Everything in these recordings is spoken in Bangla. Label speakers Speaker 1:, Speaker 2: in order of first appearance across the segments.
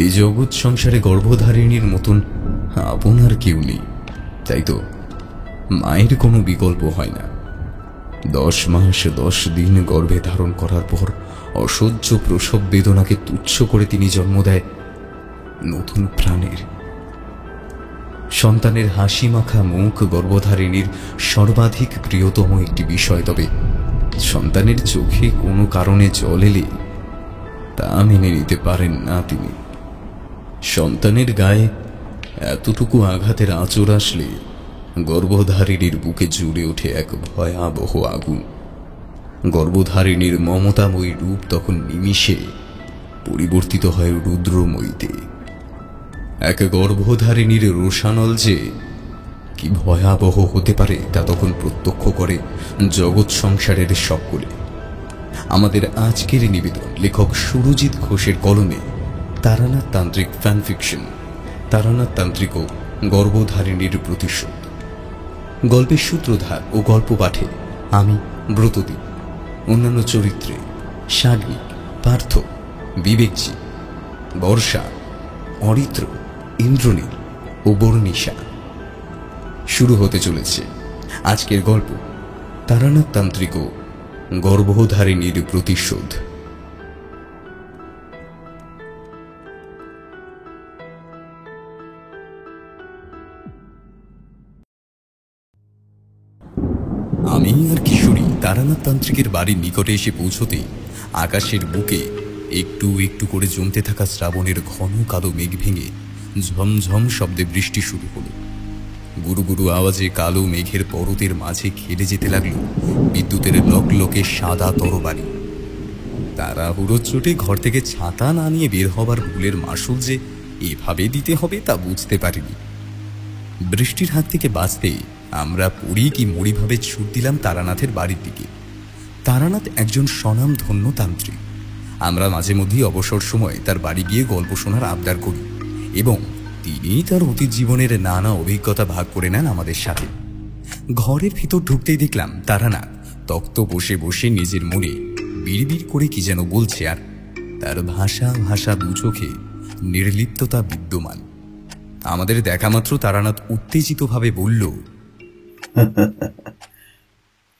Speaker 1: এই জগৎ সংসারে গর্ভধারিণীর মতন আপনার কেউ নেই, তাই তো মায়ের কোনো বিকল্প হয় না। 10 মাস 10 দিন গর্ভে ধারণ করার পর অসহ্য প্রসব বেদনাকে তুচ্ছ করে তিনি জন্ম দেয় নতুন প্রাণের। সন্তানের হাসি মাখা মুখ গর্ভধারিণীর সর্বাধিক প্রিয়তম একটি বিষয়, তবে সন্তানের চোখে কোনো কারণে জল এলে তা মেনে নিতে পারেন না তিনি। সন্তানের গায়ে এতটুকু আঘাতের আঁচড় আসলে গর্ভধারিণীর বুকে জুড়ে ওঠে এক ভয়াবহ আগুন। গর্ভধারিণীর মমতাময়ী রূপ তখন নিমিষে পরিবর্তিত হয় রুদ্রময়ীতে। এক গর্ভধারিণীর রোষানল যে কি ভয়াবহ হতে পারে তা তখন প্রত্যক্ষ করে জগৎ সংসারের সকলে। আমাদের আজকের নিবেদন লেখক সুরজিৎ ঘোষের কলমে তারানাথ তান্ত্রিক ফ্যানফিকশন, তারানাথ তান্ত্রিক ও গর্ভধারিণীর প্রতিশোধ। গল্পের সূত্রধার ও গল্প পাঠে আমি ব্রতদীপ, অন্যান্য চরিত্রে সাগ্নিক, পার্থ, বিবেকজি, বর্ষা, অরিত্র, ইন্দ্রনীল ও বর্ণিশা। শুরু হতে চলেছে আজকের গল্প তারানাথ তান্ত্রিক ও গর্ভধারিণীর প্রতিশোধ। আমি আর কিশোরী তারানাথ তান্ত্রিকের বাড়ির নিকটে এসে পৌঁছতেই আকাশের বুকে একটু একটু করে জমতে থাকা শ্রাবণের ঘন কালো মেঘ ভেঙে ঝমঝম শব্দে বৃষ্টি শুরু হলো। গুরু গুরু আওয়াজে কালো মেঘের পরতের মাঝে খেলে যেতে লাগলো বিদ্যুতের লকলকে সাদা তরবারি। তাড়াহুড়ো চোটে ঘর থেকে ছাতা না নিয়ে বের হবার ভুলের মাসুল যে এভাবে দিতে হবে তা বুঝতে পারিনি। বৃষ্টির হাত থেকে বাঁচতে আমরা পড়ি কি মরিভাবে ছুট দিলাম তারানাথের বাড়ির দিকে। তারানাথ একজন স্বনামধন্য তান্ত্রিক। আমরা মাঝে মধ্যেই অবসর সময় তার বাড়ি গিয়ে গল্প শোনার আবদার করি এবং তিনি তার অতীত জীবনের নানা অভিজ্ঞতা ভাগ করে নেন আমাদের সাথে। ঘরের ভিতর ঢুকতেই দেখলাম তারানাথ তক্ত বসে বসে নিজের মনে বিড়বিড় করে কি যেন বলছে, আর তার ভাষা ভাষা দু চোখে নির্লিপ্ততা বিদ্যমান। আমাদের দেখা মাত্র তারানাথ উত্তেজিতভাবে বলল,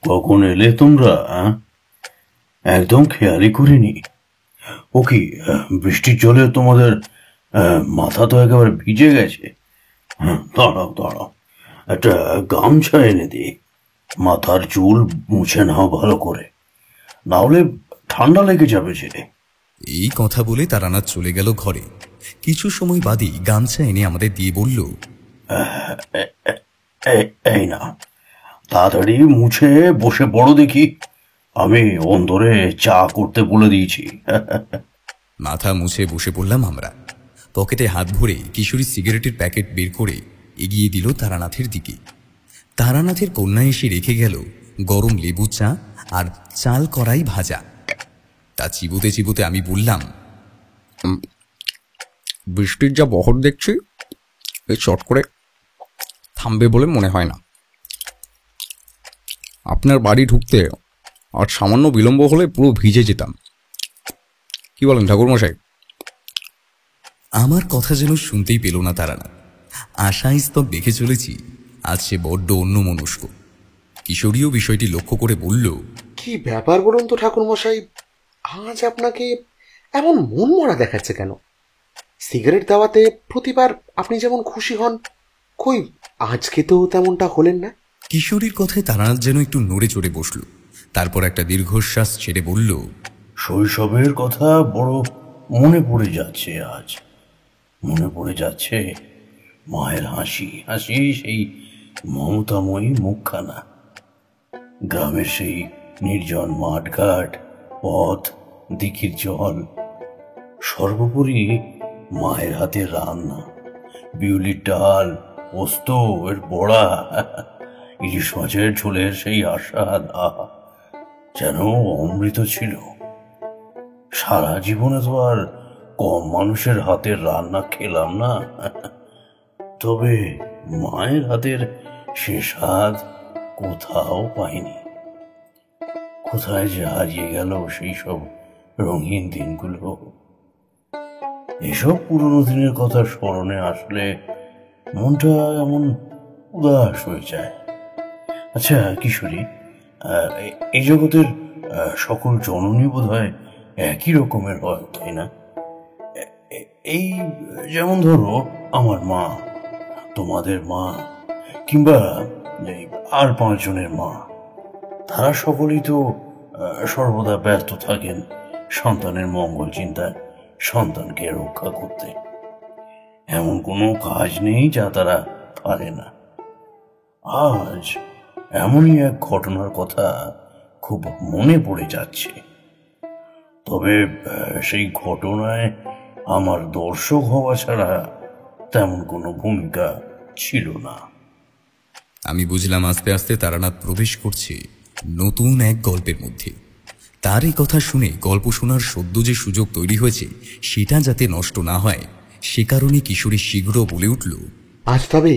Speaker 2: কখন এলে তোমরা? একদম খেয়ালই করিনি। ও কি বৃষ্টির জলে তোমাদের মাথা তো একেবারে ভিজে গেছে। দাঁড়াও দাঁড়াও, একটা গামছা এনে দি, মাথার চুল মুছে নাও ভালো করে, না হলে ঠান্ডা লেগে যাবে যে।
Speaker 1: এই কথা বলে তারানাথ চলে গেল ঘরে। কিছু সময় বাদেই গামছা এনে আমাদের দিয়ে বলল,
Speaker 2: এই না, তাড়াতাড়ি মুছে বসে পড়ো দেখি, আমি অন্তরে চা করতে বলে দিয়েছি।
Speaker 1: মাথা মুছে বসে পড়লাম আমরা। পকেটে হাত ভরে কিশোরী সিগারেটের প্যাকেট বের করে এগিয়ে দিল তারানাথের দিকে। তারানাথের কন্যা এসে রেখে গেল গরম লেবু চা আর চাল কড়াই ভাজা। তা চিবোতে চিবোতে আমি বললাম,
Speaker 3: বৃষ্টির যা বহর দেখছি, এই চট করে থামবে বলে মনে হয় না। আপনার বাড়ি ঢুকতে আর সামান্য বিলম্ব হলে পুরো ভিজে যেতাম। কি বলেন ঠাকুরমশাই?
Speaker 1: আমার কথা যেন শুনতেই পেল না তারানাথ। আশায় স্তব দেখে চলেছি আজ সে বড্ড অন্যমনস্ক। কিশোরীও বিষয়টি লক্ষ্য করে বলল,
Speaker 4: কি ব্যাপার বলুন তো ঠাকুরমশাই, আজ আপনাকে এমন মন মরা দেখাচ্ছে কেন? সিগারেট দেওয়াতে প্রতিবার আপনি যেমন খুশি হন, কই আজকে তো তেমনটা হলেন না।
Speaker 1: কিশোরীর কথায় তারানাথ যেন একটু নড়ে চড়ে বসল। তারপর একটা দীর্ঘশ্বাস ছেড়ে বলল,
Speaker 2: শৈশবের কথা বড় মনে পড়ে যাচ্ছে আজ। মনে পড়ে যাচ্ছে মায়ের হাসি হাসি, সেই মমতাময়ী মুখখানা, গ্রামের সেই নির্জন মাঠঘাট, পথ, দিঘির জল, সর্বোপরি মায়ের হাতের রান্না, বিউলির ডাল, পোস্ত এর বড়া, ইলিশ মাছের ঝোলের সেই আস্বাদ, যেন অমৃত ছিল। সারা জীবনে তো আর কম মানুষের হাতের রান্না খেলাম না, তবে মায়ের হাতের সে স্বাদ কোথাও পাইনি। কোথায় যে হারিয়ে গেল সেই সব রঙিন দিনগুলো। এসব পুরনো দিনের কথা স্মরণে আসলে মনটা এমন উদাস হয়ে যায়। আচ্ছা কিশোরী, এই জগতের সকল জননী বোধ হয় একই রকমের হয়, তাই না? এই যেমন ধরো আমার মা, তোমাদের মা, কিংবা এই আর 5 জনের মা, তারা সকলেই তো সর্বদা ব্যস্ত থাকেন সন্তানের মঙ্গল চিন্তায়, সন্তানকে রক্ষা করতে। এমন কোনো কাজ নেই যা তারা পারে না। আজ এমনই এক ঘটনার কথা খুব মনে পড়ে যাচ্ছে। তবে সেই ঘটনায় আমার দর্শক হওয়া ছাড়া তেমন কোনো ভূমিকা ছিল না।
Speaker 1: আমি বুঝলাম আস্তে আস্তে তারানাথ প্রবেশ করছে নতুন এক গল্পের মধ্যে। তার এই কথা শুনে গল্প শোনার সদ্য যে সুযোগ তৈরি হয়েছে সেটা যাতে নষ্ট না হয় সে কারণে কিশোরী শীঘ্র বলে উঠল,
Speaker 4: আজ তবে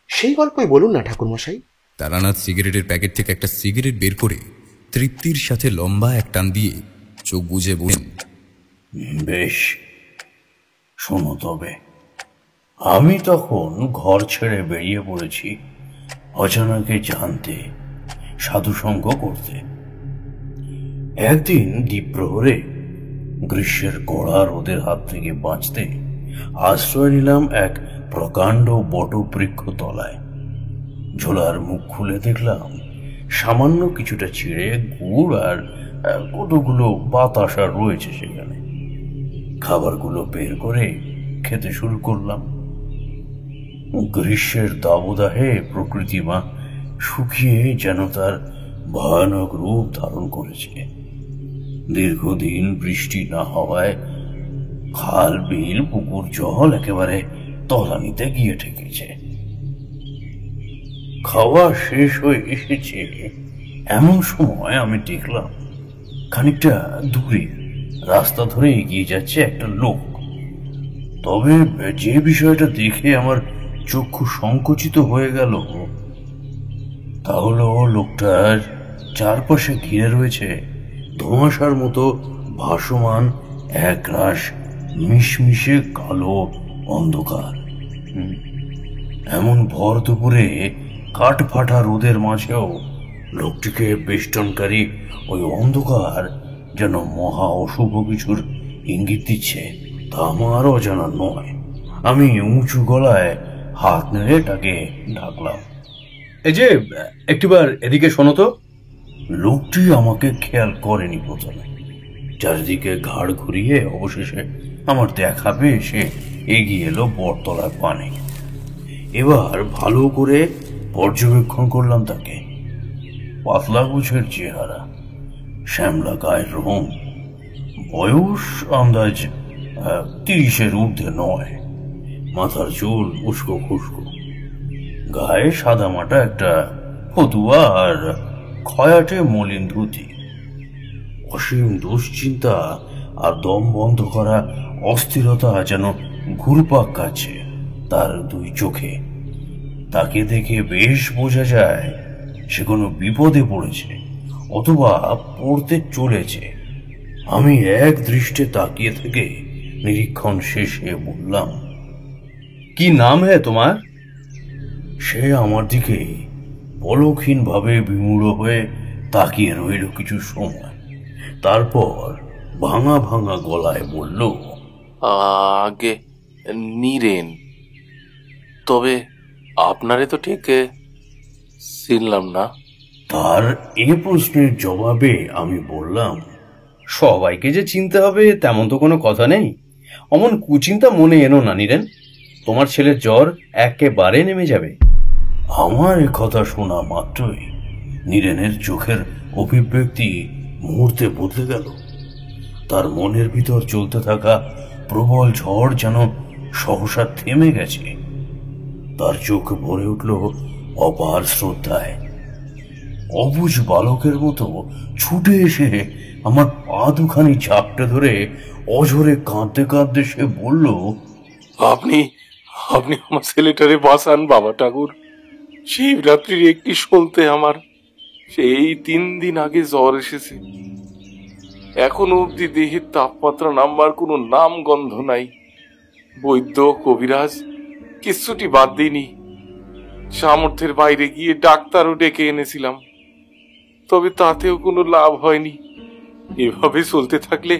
Speaker 4: সেই গল্পই বলুন না ঠাকুরমশাই।
Speaker 1: তারানাথ সিগারেটের প্যাকেট থেকে একটা সিগারেট বের করে তৃপ্তির সাথে লম্বা এক টান দিয়ে চোখ বুজে বলেন,
Speaker 2: বেশ, শোনো তবে। আমি তখন ঘর ছেড়ে বেরিয়ে পড়েছি অজানাকে জানতে, সাধুসঙ্গ করতে। একদিন দ্বীপ্রহরে গ্রীষ্মের কড়া রোদের হাত থেকে বাঁচতে আশ্রয় নিলাম এক প্রকাণ্ড বটবৃক্ষ তলায়। ঝোলার মুখ খুলে দেখলাম সামান্য কিছুটা ছিঁড়ে গুড় আর কতগুলো বাতাসা রয়েছে সেখানে। খাবারগুলো বের করে খেতে শুরু করলাম। গ্রীষ্মের দাবদাহে প্রকৃতি মা শুকিয়ে যেন তার ভয়ানক রূপ ধারণ করেছে। দীর্ঘদিন বৃষ্টি না হওয়ায় খাল, বিল, পুকুর, জল একেবারে তলানিতে গিয়ে ঠেকেছে। খাওয়া শেষ হয়ে এসেছে এমন সময় আমি দেখলাম খানিকটা দূরে রাস্তা ধরে এগিয়ে যাচ্ছে একটা লোক। তবে যে বিষয়টা দেখে আমার চক্ষু সংকুচিত হয়ে গেল তা হলো লোকটার চারপাশে ঘিরে রয়েছে ধোঁয়াশার মতো ভাসমান এক রাশ মিশমিশে কালো অন্ধকার। এমন ভর দুপুরে কাঠ ফাটা রোদের মাঝেও লোকটিকে বেষ্টনকারী ওই অন্ধকার যেন মহা অশুভ কিছুর ইঙ্গিত দিচ্ছে, তা আমার অজানা নয়। আমি উঁচু গলায় হাত নেড়ে তাকে ডাকলাম,
Speaker 3: এই যে একটিবার এদিকে শোনো তো।
Speaker 2: লোকটি আমাকে খেয়াল করেনি প্রথমে। চারিদিকে ঘাড় ঘুরিয়ে অবশেষে আমার দেখা পেয়ে সে এগিয়ে এলো বটতলার পানে। এবার ভালো করে পর্যবেক্ষণ করলাম তাকে। পাতলা গোছের চেহারা, শ্যামলা গায়ের রং, বয়স আন্দাজ 30-এর ঊর্ধ্বে নয়। মাথার চুল উস্কো খুস্কো, গায়ে সাদামাটা একটা ফতুয়া আর খয়াটে মলিন ধুতি। অসীম দুশ্চিন্তা আর দম বন্ধ করা অস্থিরতা যেন ঘুরপাক খাচ্ছে তার 2 চোখে। তাকে দেখে বেশ বোঝা যায় সে কোনো বিপদে পড়েছে অথবা পড়তে চলেছে। আমি এক দৃষ্টে তাকিয়ে থেকে নিরীক্ষণ শেষে বললাম,
Speaker 3: কি নাম হে তোমার?
Speaker 2: সে আমার দিকে পলকহীন ভাবে বিমূঢ় হয়ে তাকিয়ে রইল কিছু সময়। তারপর ভাঙা ভাঙা গলায় বলল,
Speaker 5: আগে নীরেন। তবে আপনারে তো ঠিক চিনলাম না।
Speaker 2: তার এ প্রশ্নের জবাবে আমি বললাম,
Speaker 3: সবাইকে যে চিনতে হবে তেমন তো কোনো কথা নেই। অমন কুচিন্তা মনে এনো না নীরেন, তোমার ছেলের জ্বর একেবারে নেমে যাবে।
Speaker 2: আমার এ কথা শোনা মাত্রই নীরেনের চোখের অভিব্যক্তি মুহূর্তে বদলে গেল। তার মনের ভিতর চলতে থাকা প্রবল ঝড় যেন সহসা থেমে গেছে। তার চোখ ভরে উঠল অপার শ্রদ্ধায়। অবুঝ বালকের মতো ছুটে এসে আমার পা দুখানি ঝাপটে ধরে অঝরে কাঁদতে কাঁদতে সে বলল,
Speaker 5: আপনি আপনি আমার ছেলেটারে বাঁচান বাবা ঠাকুর। শিবরাত্রির একটি সলতে আমার সেই 3 দিন আগে জ্বর এসেছে। এখনো অব্দি দেহের তাপমাত্রা নামবার কোনো নাম গন্ধ নাই। বৈদ্য, কবিরাজ কিচ্ছুটি বাদ দিইনি। সামর্থ্যের বাইরে গিয়ে ডাক্তারও ডেকে এনেছিলাম, তবে তাতেও কোনো লাভ হয়নি। এভাবে চলতে থাকলে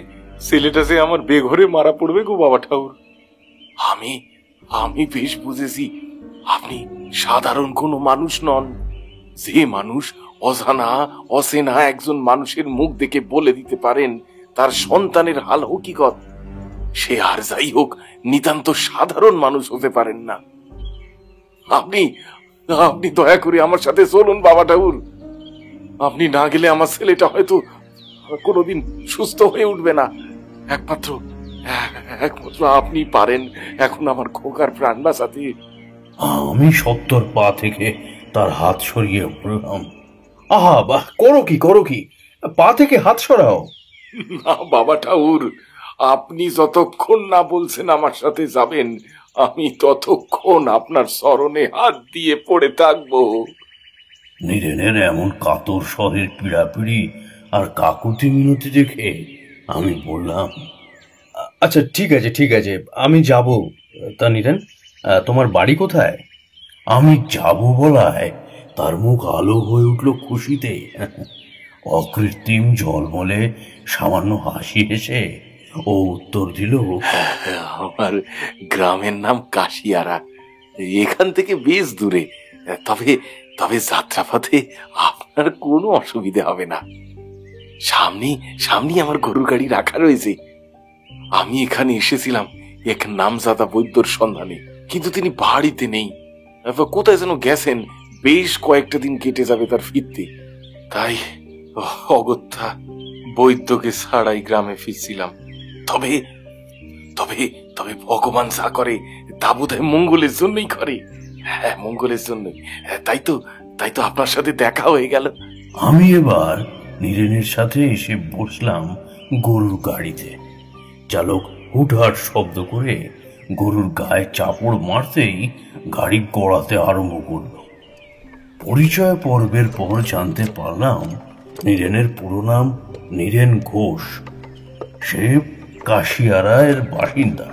Speaker 5: ছেলেটা যে আমার বেঘরে মারা পড়বে গো বাবা ঠাকুর। আমি আমি বেশ বুঝেছি আপনি সাধারণ কোনো মানুষ নন। যে মানুষ অজানা অচেনা একজন মানুষের মুখ দেখে বলে দিতে পারেন তার সন্তানের হাল হকিকত, সে আর যাই হোক নিতান্ত সাধারণ মানুষ হতে পারেন না। আপনি আপনি দয়া করে আমার সাথে চলুন বাবা ঠাকুর। আপনি না গেলে আমার ছেলেটা হয়তো কোনোদিন সুস্থ হয়ে উঠবে না। একমাত্র একমাত্র আপনি পারেন এখন আমার খোকার প্রাণ বাঁচাতে।
Speaker 2: আমি সত্তর পা থেকে তার হাত সরিয়ে বললাম,
Speaker 3: আহা বাহ, করো কি, পা থেকে হাত সরাও।
Speaker 5: না বাবা ঠাকুর, আপনি যতক্ষণ না বলছেন আমার সাথে যাবেন, আমি ততক্ষণ আপনার চরণে হাত দিয়ে পড়ে থাকবো।
Speaker 2: নীরেনের এমন কাতর স্বরের পীড়াপিড়ি আর কাকুতি মিনতি দেখে আমি বললাম,
Speaker 3: আচ্ছা ঠিক আছে, আমি যাব। তা নীরেন, তোমার বাড়ি কোথায়?
Speaker 2: আমি যাব বলায় তার মুখ আলো হয়ে উঠল খুশিতে। অকৃত্রিম ঝলমলে সামান্য হাসি হেসে ও উত্তর দিল,
Speaker 5: আমার গ্রামের নাম কাশিয়ারা, এখান থেকে বেশ দূরে। তবে তবে যাত্রাপথে আপনার কোনো অসুবিধা হবে না। সামনে আমার গরুর গাড়ি রাখা রয়েছে। আমি এখানে এসেছিলাম এক নামজাদা বৈদ্যর সন্ধানে, কিন্তু তিনি বাড়িতে নেই। কোথায় যেন গেছেন, বেশ কয়েকটা দিন কেটে যাবে তার ফিরতে। তাই অগত্যা বৈদ্যকে ছাড়াই গ্রামে ফিরছিলাম। তবে তবে তবে ভগবান যা করে তা বোধহয় মঙ্গলের জন্যই করে। হ্যাঁ, মঙ্গলের জন্যই। তাই তো আপনার সাথে দেখা হয়ে গেল।
Speaker 2: আমি এবার নীরেনের সাথে এসে বসলাম গরুর গাড়িতে। চালক হুটহাট শব্দ করে গরুর গায়ে চাপড় মারতেই গাড়ি গড়াতে আরম্ভ করল। পরিচয় পর্বের পর জানতে পারলাম নীরেনের পুরো নাম নীরেন ঘোষ। সে কাশিয়ারা এর বাসিন্দা।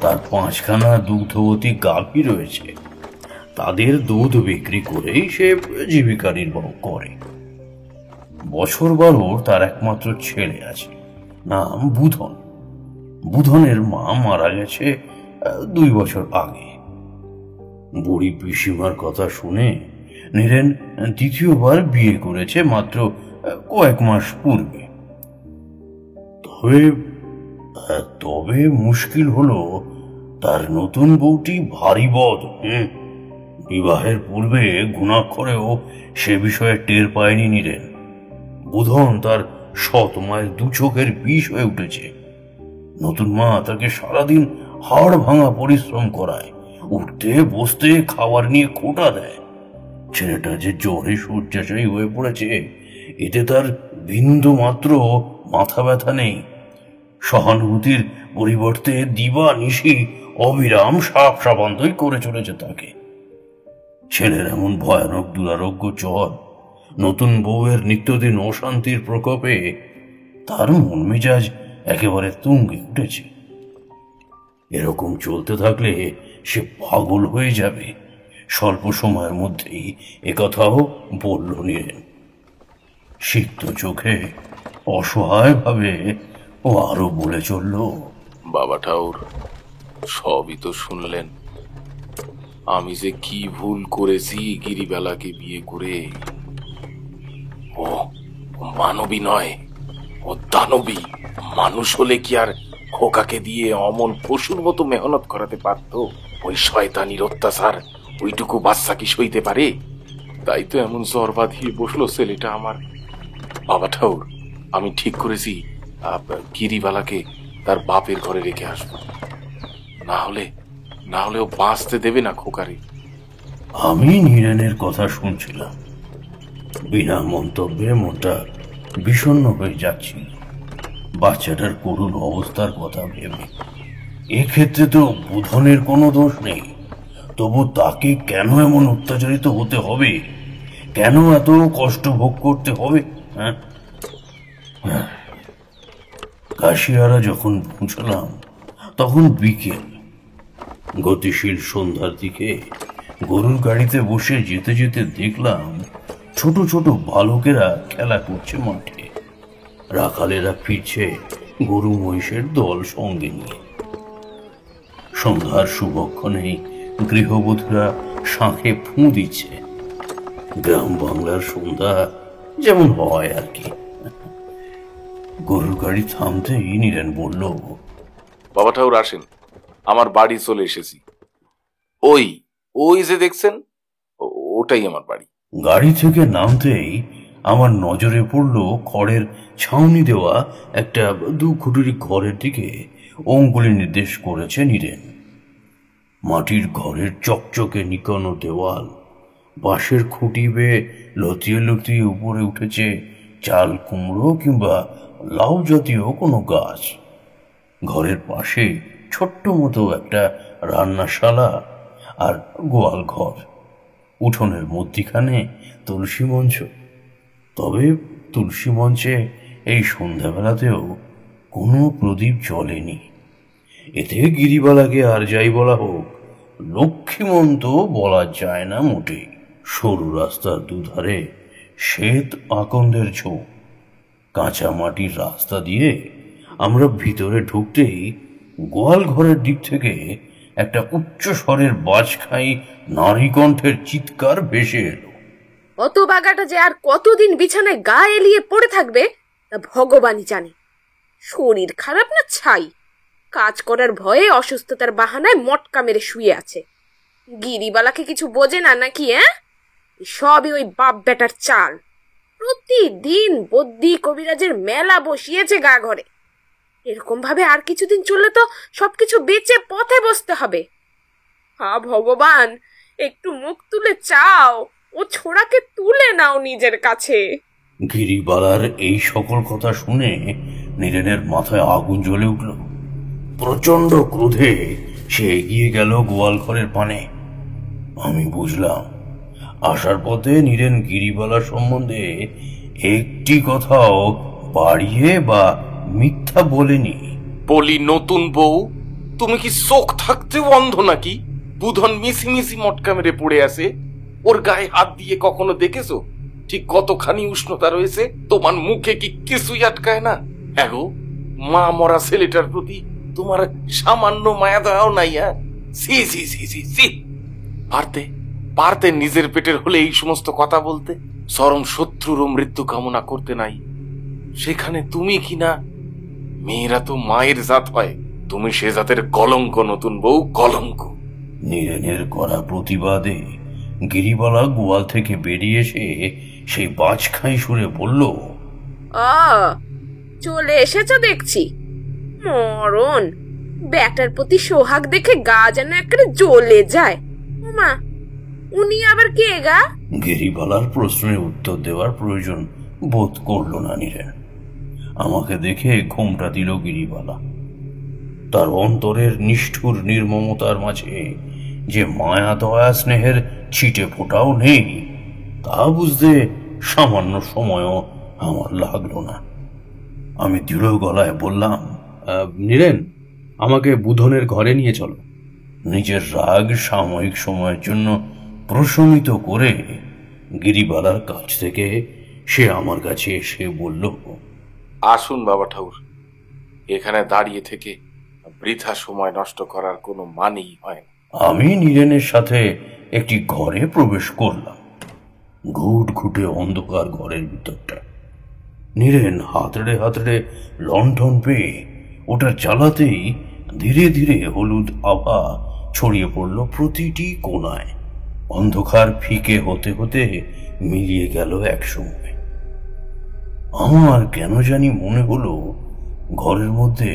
Speaker 2: তার 5খানা দুগ্ধবতী গাভী রয়েছে। তাদের দুধ বিক্রি করেই সে জীবিকা নির্বাহ করে। বছর 12 তার একমাত্র ছেলে আছে, নাম বুধন। বুধনের মা মারা গেছে 2 বছর আগে। বুড়ি পিসিমার কথা শুনে নীরেন দ্বিতীয়বার বিয়ে করেছে মাত্র কয়েক মাস পূর্বে। তবে মুশকিল হলো তার নতুন বউটি ভারী বদ। বিবাহের পূর্বে গুণাক্ষরেও সে বিষয়ে টের পায়নি নীরেন। বুধন তার সৎ মায়ের 2 চোখের বিষ হয়ে উঠেছে। নতুন মা তাকে সারাদিন হাড় ভাঙা পরিশ্রম করায়, উঠতে বসতে খাবার নিয়ে খোঁটা দেয়। ছেলেটা যে জ্বরে শয্যাশায়ী হয়ে পড়েছে, এতে তার বিন্দু মাত্র মাথা ব্যথা নেই। সহানুভূতির পরিবর্তে দিবা নিশি অবিরাম সাপ সাবান্তই করে চলেছে তাকে। ছেলের এমন ভয়ানক দুরারোগ্য জ্বর, নতুন বউয়ের নিত্যদিন অশান্তির প্রকোপে তার মন মেজাজ একেবারে তুঙ্গে উঠেছে। এরকম চলতে থাকলে সে পাগল হয়ে যাবে। স্বল্প সময়ের মধ্যেই একথাও বলল নীরেন। সিক্ত চোখে অসহায় ভাবে ও আরো বলে চলল,
Speaker 5: বাবা ঠাকুর, সবই তো শুনলেন। আমি যে কি ভুল করেছি গিরিবালাকে বিয়ে করে। ও মানবী নয়, ও দানবী। মানুষ হলে কি আর খোকাকে দিয়ে অমন পশুর মতো মেহনত করাতে পারতো? ওই শয়তানির অত্যাচার ওইটুকু বাচ্চা কি সইতে পারে? তাই তো এমন জ্বর বাঁধিয়ে বসলো ছেলেটা আমার। বাবা ঠাকুর, আমি ঠিক করেছি গিরিবালাকে তার বাপের ঘরে রেখে আসবো। না হলে ও বাঁচতে দেবে না খোকারে।
Speaker 2: আমি নীরেনের কথা শুনছিলাম। বিনা মন্তব্যে মনটা বিষণ্ণ হয়ে যাচ্ছিল বাচ্চাটার করুণ অবস্থার কথা ভেবে। এক্ষেত্রে তো বুধনের কোনো দোষ নেই, তবু তাকে কেন এমন অত্যাচারিত হতে হবে? কেন এত কষ্ট ভোগ করতে হবে? কাশিয়ারা যখন পৌঁছলাম তখন বিকেল। গতিশীল সন্ধ্যার দিকে গরুর গাড়িতে বসে যেতে যেতে দেখলাম ছোট ছোট বালকেরা খেলা করছে মাঠে। রাখালেরা ফিরছে গরু মহিষের দল সঙ্গে নিয়ে। সন্ধ্যার শুভক্ষণেই গৃহবধূরা শাঁখে ফুঁ দিচ্ছে। গ্রাম বাংলার সন্ধ্যা যেমন হয় আর কি। গরুর গাড়ি থামতেই নীরেন বলল,
Speaker 5: বাবা ঠাকুর আসেন, আমার বাড়ি চলে এসেছি। ওই ওই যে দেখছেন, ওটাই আমার বাড়ি।
Speaker 2: গাড়ি থেকে নামতেই আমার নজরে পড়ল খড়ের ছাউনি দেওয়া একটা 2 খুঁটির ঘরের দিকে অঙ্গুলি নির্দেশ করেছে নীরেন। মাটির ঘরের চকচকে নিকানো দেওয়াল, বাঁশের খুঁটি বেয়ে লতিয়ে লতিয়ে উপরে উঠেছে চাল কুমড়ো কিংবা লাউ জাতীয় কোনো গাছ। ঘরের পাশে ছোট্ট মতো একটা রান্নাশালা আর গোয়াল ঘর। উঠোনের মধ্যিখানে তুলসী মঞ্চ। তবে তুলসী মঞ্চে এই সন্ধ্যাবেলাতেও কোনো প্রদীপ জ্বলেনি। এতে গিরিবালাকে আর যাই বলা হোক, লক্ষ্মীমন্ত বলা যায় না মোটেই। সরু রাস্তার দুধারে শ্বেত আকন্দের ঝোপ। কাঁচা মাটির রাস্তা দিয়ে আমরা ভিতরে ঢুকতেই গোয়াল ঘরের দিক থেকে একটা উচ্চ স্বরের বাজখাই নারী কণ্ঠের চিৎকার ভেসে এলো।
Speaker 6: অত বাগাটা যে আর কতদিন বিছানায় গা এলিয়ে পড়ে থাকবে তা ভগবানই জানে। শরীর খারাপ না ছাই, কাজ করার ভয়ে অসুস্থতার বাহানায় মটকা মেরে শুয়ে আছে। গিরিবালাকে কিছু বোঝে না নাকি? সবই ওই বাপ বেটার চাল। প্রতিদিন বদ্যি কবিরাজের মেলা বসিয়েছে গা ঘরে। এরকম ভাবে আর কিছুদিন চললে তো সবকিছু বেচে পথে বসতে হবে। হা ভগবান, একটু মুখ তুলে চাও, ও ছোড়াকে তুলে নাও নিজের কাছে।
Speaker 2: গিরিবালার এই সকল কথা শুনে নীরেনের মাথায় আগুন জ্বলে উঠল। প্রচন্ড ক্রোধে সে এগিয়ে গেল গোয়াল ঘরের পানে। আমি বুঝলাম আসার পথে নীরেন গিরিবালার সম্বন্ধে একটি কথাও বাড়িয়ে বা মিথ্যা বলেনি।
Speaker 5: বলি নতুন বউ, তুমি কি চোখ থাকতেও অন্ধ নাকি? বুধন মিশি মিশি মটকা মেরে পড়ে আছে, ওর গায়ে হাত দিয়ে কখনো দেখেছো ঠিক কতখানি উষ্ণতা রয়েছে? তোমার মুখে কি কিছুই আটকায় না? এগো, মা মরা ছেলেটার প্রতি তোমার সামান্য মায়া দয়াও নাই? সি সি সি সি সি। পারতে পারতে নিজের পেটের হলে এই সমস্ত কথা বলতে, চরম শত্রুরও মৃত্যু কামনা করতে নাই। সেখানে তুমি কিনা, মেয়েরা তো মায়ের জাত হয়, তুমি সে জাতের কলঙ্ক নতুন বউ, কলঙ্ক।
Speaker 2: নীরেনের করা প্রতিবাদে গিরিবালা গোয়াল থেকে বেরিয়ে এসে সেই বাজখাই সুরে বলল,
Speaker 6: চলে এসেছো দেখছি। মরণ ব্যাটার প্রতি সোহাগ দেখে গা যেন একেবারে জ্বলে যায়। মা, উনি আবার কে গা?
Speaker 2: গিরিবালার প্রশ্নের উত্তর দেওয়ার প্রয়োজন বোধ করল না নীরেন। আমাকে দেখে ঘোমটা দিল গিরিবালা। তার অন্তরের নিষ্ঠুর নির্মমতার মাঝে যে মায়া দয়া স্নেহের ছিটে ফোটাও নেই, তা বুঝতে সামান্য সময়ও আমার লাগলো না। আমি দৃঢ় গলায় বললাম,
Speaker 3: নীরেন, আমাকে বুধনের ঘরে নিয়ে চলো।
Speaker 2: নিজের রাগ সাময়িক সময়ের জন্য প্রশমিত করে গিরিবালার কাছ থেকে সে আমার কাছে এসে বলল,
Speaker 5: আসুন বাবা ঠাকুর, এখানে দাঁড়িয়ে থেকে বৃথা সময় নষ্ট করার কোনো মানেই হয় না।
Speaker 2: আমি নীরেনের সাথে একটি ঘরে প্রবেশ করলাম। ঘুট ঘুটে অন্ধকার ঘরের ভিতরটা। নীরেন হাতড়ে হাতড়ে লণ্ঠন পেয়ে ওটা জ্বালাতেই ধীরে ধীরে হলুদ আভা ছড়িয়ে পড়ল প্রতিটি কোণায়। অন্ধকার ফিকে হতে হতে মিলিয়ে গেল একসঙ্গে। আমার কেন জানি মনে হলো ঘরের মধ্যে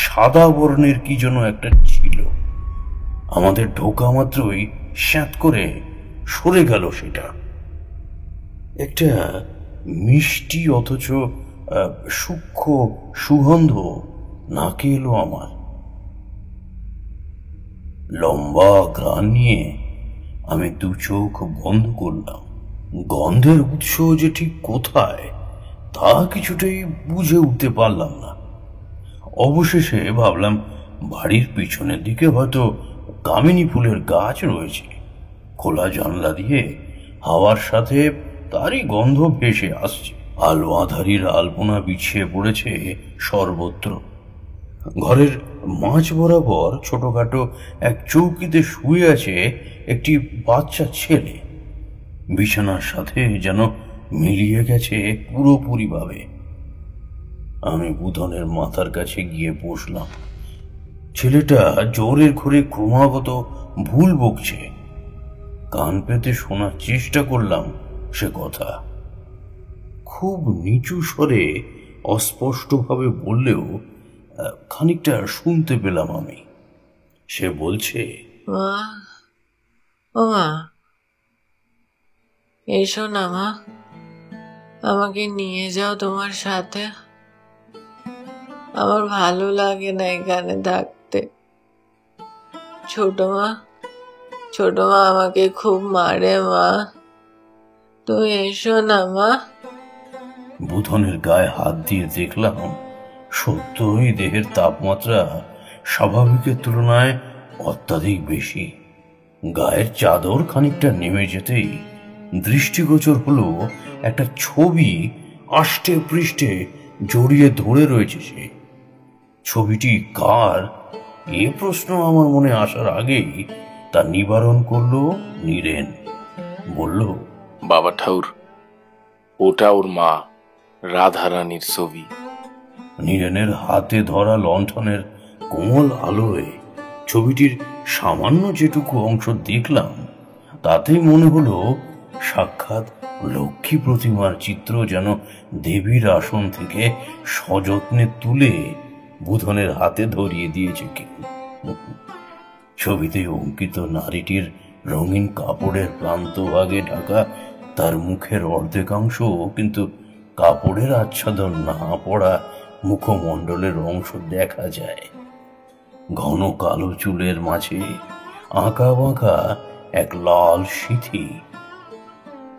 Speaker 2: সাদা বর্ণের কি যেন একটা ছিল। আমাদের ঢোকা মাত্রই স্যাঁত করে সরে গেল সেটা। একটা মিষ্টি অথচ সূক্ষ্ম সুগন্ধ নাকে এলো আমার। লম্বা ঘ্রাণ নিয়ে আমি 2 চোখ বন্ধ করলাম। গন্ধের উৎস যে ঠিক কোথায় তা কিছুতেই বুঝে উঠতে পারলাম না। অবশেষে ভাবলাম বাড়ির পিছনের দিকে হয়তো কামিনী ফুলের গাছ রয়েছে। খোলা জানলা দিয়ে হাওয়ার সাথে তারই গন্ধ ভেসে আসছে। আলো আধারির আলপনা বিছিয়ে পড়েছে সর্বত্র। ঘরের মাঝ বরাবর ছোটখাটো এক চৌকিতে শুয়ে আছে একটি বাচ্চা ছেলে। বিছানার সাথে যেন মিলিয়ে গেছে পুরোপুরিভাবে। আমি বুধনের মাথার কাছে গিয়ে বসলাম। ছেলেটা জোরের ঘরে ক্রমাগত ভুল বকছে। কান পেতে শোনার চেষ্টা করলাম সে কথা। খুব নিচু স্বরে অস্পষ্টভাবে বললেও খানিকটা শুনতে পেলাম আমি। সে বলছে,
Speaker 7: মা, ও মা, এসো না মা, আমাকে নিয়ে যাও তোমার সাথে। আমার ভালো লাগে না এখানে থাকতে। ছোট মা আমাকে খুব মারে মা, তুমি এসো না মা।
Speaker 2: বুধনের গায়ে হাত দিয়ে দেখলাম সত্যই দেহের তাপমাত্রা স্বাভাবিকের তুলনায় অত্যাধিক বেশি। গায়ের চাদর খানিকটা নেমে যেতেই দৃষ্টিগোচর হলো একটা ছবি আষ্টে পৃষ্ঠে জড়িয়ে ধরে রয়েছে সে। ছবিটি কার এ প্রশ্ন আমার মনে আসার আগেই তা নিবারণ করলো নীরেন। বলল,
Speaker 5: বাবা ঠাউর, ওটা ওর মা রাধারানীর ছবি।
Speaker 2: নীরেনের হাতে ধরা লণ্ঠনের কোমল আলোয় ছবিটির সামান্য যেটুকু অংশ দেখলাম তাতেই মনে হলো সাক্ষাৎ লক্ষ্মী প্রতিমার চিত্র যেন দেবীর আসন থেকে সযত্নে তুলে বুধনের হাতে ধরিয়ে দিয়েছে কেউ। ছবিতে অঙ্কিত নারীটির রঙিন কাপড়ের প্রান্তভাগে ঢাকা তার মুখের অর্ধেকাংশ কিন্তু কাপড়ের আচ্ছাদন না পড়া মুখমণ্ডলের অংশ দেখা যায়। ঘন কালো চুলের মাঝে আঁকা বাঁকা এক লাল সিঁথি,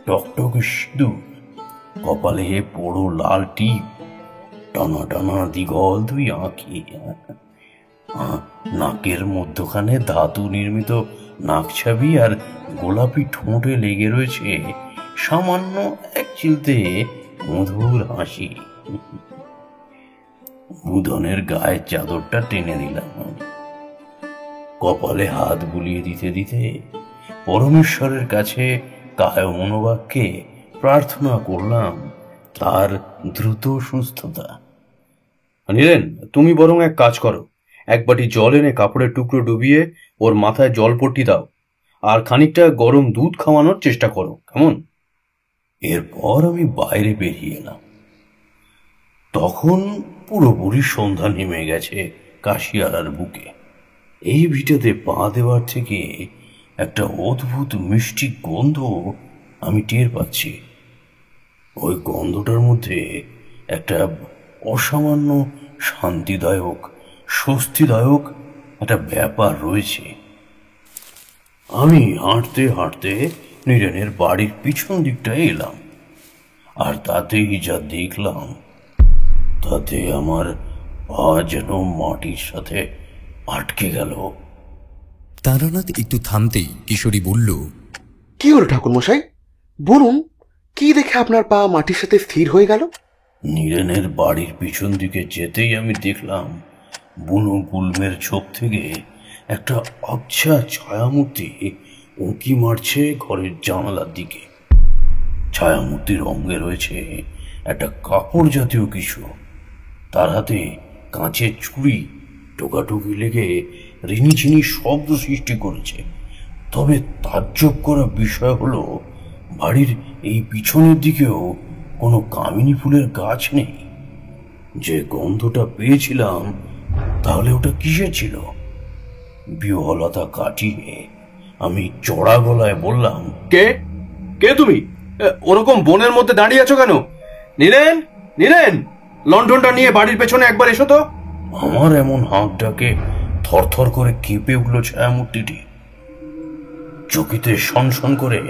Speaker 2: টকটকে সিঁদুর, কপালে পোড়ো লাল টিপ, টানা টানা দ্বিগল দুই আঁখি, নাকের মধ্যখানে ধাতু নির্মিত নাকছাবি আর গোলাপি ঠোঁটে লেগে রয়েছে সামান্য এক চিলতে মধুর হাসি। বুধনের গায়ের চাদরটা টেনে দিলাম। কপালে হাত বুলিয়ে দিতে দিতে পরমেশ্বরের কাছে কায় মনোবাক্যে প্রার্থনা করলাম তার দ্রুত সুস্থতা।
Speaker 3: নীরেন, তুমি বরং এক কাজ করো, এক বাটি জল এনে কাপড়ের টুকরো ডুবিয়ে ওর মাথায় জলপট্টি দাও আর খানিকটা গরম দুধ খাওয়ানোর চেষ্টা করো, কেমন?
Speaker 2: এরপর আমি বাইরে বেরিয়ে এলাম। তখন পুরোপুরি সন্ধ্যা নেমে গেছে কাশিয়ারার বুকে। এই ভিটাতে পা দেওয়ার থেকে একটা অদ্ভুত মিষ্টি গন্ধ আমি টের পাচ্ছি। ওই গন্ধটার মধ্যে একটা অসামান্য শান্তিদায়ক, স্বস্তিদায়ক একটা ব্যাপার রয়েছে। আমি হাঁটতে হাঁটতে নীরেনের বাড়ির পিছন দিকটায় এলাম, আর তাতেই যা দেখলাম তাতে আমার পা যেন মাটির সাথে আটকে গেল।
Speaker 1: তারানাথ একটু থামতেই কিশোরী বলল,
Speaker 4: কি হলো ঠাকুরমশাই, বলুন, কি দেখে আপনার পা মাটির সাথে স্থির হয়ে গেল?
Speaker 2: নীরেনের বাড়ির পিছন দিকে যেতেই আমি দেখলাম বুনো গুল্মের ঝোপ থেকে একটা আবছা ছায়ামূর্তি উঁকি মারছে ঘরের জানালার দিকে। ছায়ামূর্তির অঙ্গে রয়েছে একটা কাপড় জাতীয় কিছু। তার হাতে কাঁচের ছুরি টোকাটুকি লেগে রিনিঝিনি শব্দ সৃষ্টি করেছে। তবে তাজ্জব করা বিষয় হলো বাড়ির এই পিছনের দিকেও কোনো কামিনী ফুলের গাছ নেই। যে গন্ধটা পেয়েছিলাম তাহলে ওটা কিসের ছিল? বিহলতা কাটিয়ে আমি চড়া গলায় বললাম,
Speaker 3: কে কে তুমি? ওরকম বনের মধ্যে দাঁড়িয়ে আছো কেন? নীরেন, নীরেন, লণ্ঠনটা নিয়ে বাড়ির পেছনে একবার এসো তো।
Speaker 2: আমার এমন হাঁক ডাকে থরথর করে কেঁপে উঠল ছায়ামূর্তিটি। চকিতে সনসন করে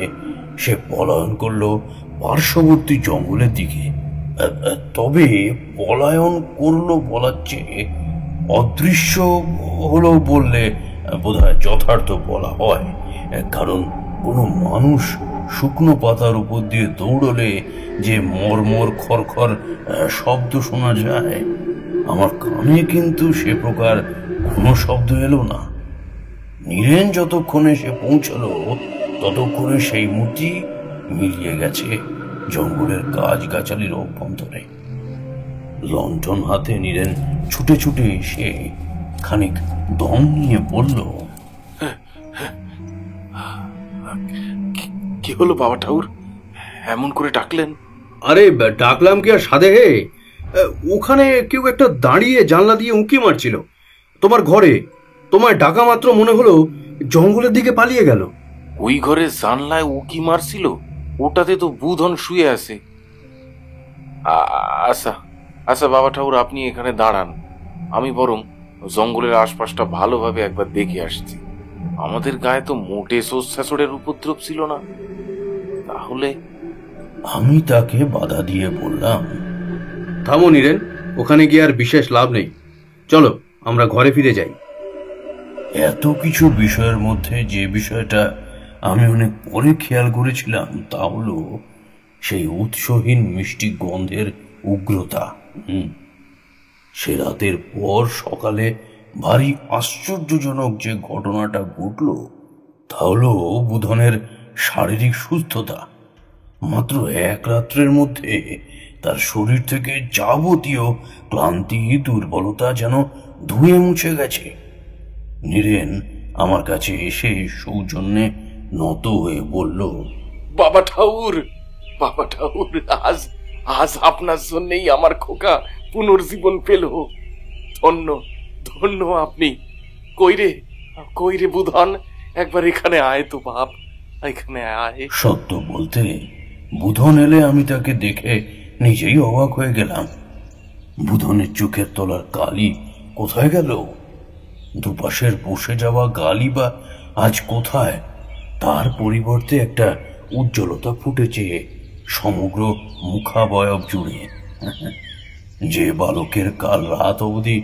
Speaker 2: সে পলায়ন করলো পার্শ্ববর্তী জঙ্গলের দিকে। তবে পলায়ন করলো বলার চেয়ে অদৃশ্য হলো বললে বোধহয় যথার্থ বলা হয়, কারণ কোনো মানুষ শুকনো পাতার উপর দিয়ে দৌড়লে যে মরমর খরখর শব্দ শোনা যায়, আমার কানে কিন্তু সে প্রকার কোনো শব্দ এলো না। নীরেন যতক্ষণে সে পৌঁছলো ততক্ষণে সেই মূর্তি মিলিয়ে গেছে জঙ্গলের গাছগাছালির অভ্যন্তরে। লণ্ঠন হাতে নীরেন ছুটে ছুটে এসে খানিক দম নিয়ে বলল,
Speaker 5: কি হলো বাবা ঠাকুর, এমন করে ডাকলেন?
Speaker 3: আরে ডাকলাম কি আর সাধে হে, ওখানে কেউ একটা দাঁড়িয়ে জানলা দিয়ে উঁকি মারছিল তোমার ঘরে। তোমায় ডাকা মাত্র মনে হলো জঙ্গলের দিকে পালিয়ে গেল।
Speaker 5: ওই ঘরে জানলায় উকি মারছিল? ওটাতে তো বুধন শুয়ে আছে। আচ্ছা আচ্ছা বাবা ঠাকুর, আপনি এখানে দাঁড়ান, আমি বরং জঙ্গলের আশপাশটা ভালোভাবে একবার দেখে আসছি। আমাদের গায়ে তো মোটে শেষড়ের উপদ্রব ছিল না। তাহলে
Speaker 2: আমি তাকে বাধা দিয়ে বললাম,
Speaker 3: থামো নীরেন, ওখানে গিয়ে আর বিশেষ লাভ নেই, চলো আমরা ঘরে ফিরে যাই।
Speaker 2: এত কিছু বিষয়ের মধ্যে যে বিষয়টা আমি অনেক পরে খেয়াল করেছিলাম তা হলো সেই উৎসহীন মিষ্টি গন্ধের উগ্রতা। সে রাতের পর সকালে ভারী আশ্চর্যজনক যে ঘটনাটা ঘটল তা হলো বুধনের শারীরিক সুস্থতা। মাত্র এক রাত্রের মধ্যে তার শরীর থেকে যাবতীয় ক্লান্তি দুর্বলতা যেন ধুয়ে মুছে গেছে। নীরেন আমার কাছে এসে সৌজন্যে নত হয়ে বলল,
Speaker 5: বাবা ঠাকুর, বাবা ঠাকুর, আজ আজ আপনার জন্যই আমার খোকা পুনর্জীবন পেল। ধন্য ধন্য আপনি। কইরে কইরে বুধন, একবার এখানে আয় তো বাপ, এখানে আয়।
Speaker 2: সত্য বলতে বুধন এলে আমি তাকে দেখে নিজেই অবাক হয়ে গেলাম। বুধনের চোখের তলার কালি কোথায় গেল? দুপাশের বসে যাওয়া গালি বা আজ কোথায়? তার পরিবর্তে একটা উজ্জ্বলতা ফুটেছে সমগ্র মুখাবয়ব জুড়ে। যে বালকের কাল রাত অবধি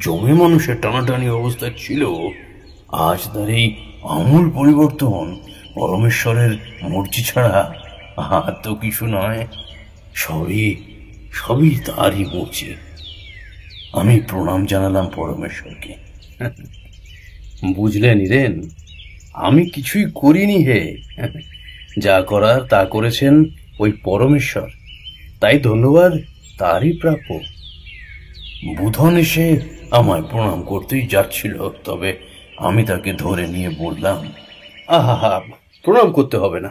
Speaker 2: জমে মানুষের টানাটানি অবস্থা ছিল, আজ তার এই আমূল পরিবর্তন পরমেশ্বরের মর্জি ছাড়া আর তো কিছু নয়। সবই সবই তারই মর্জি। আমি প্রণাম জানালাম পরমেশ্বরকে।
Speaker 3: বুঝলে নীরেন, আমি কিছুই করিনি হে, যা করার তা করেছেন ওই পরমেশ্বর, তাই ধন্যবাদ তারই প্রাপ্য।
Speaker 2: বুধন এসে আমায় প্রণাম করতেই যাচ্ছিল, তবে আমি তাকে ধরে নিয়ে বললাম,
Speaker 3: আহা, প্রণাম করতে হবে না,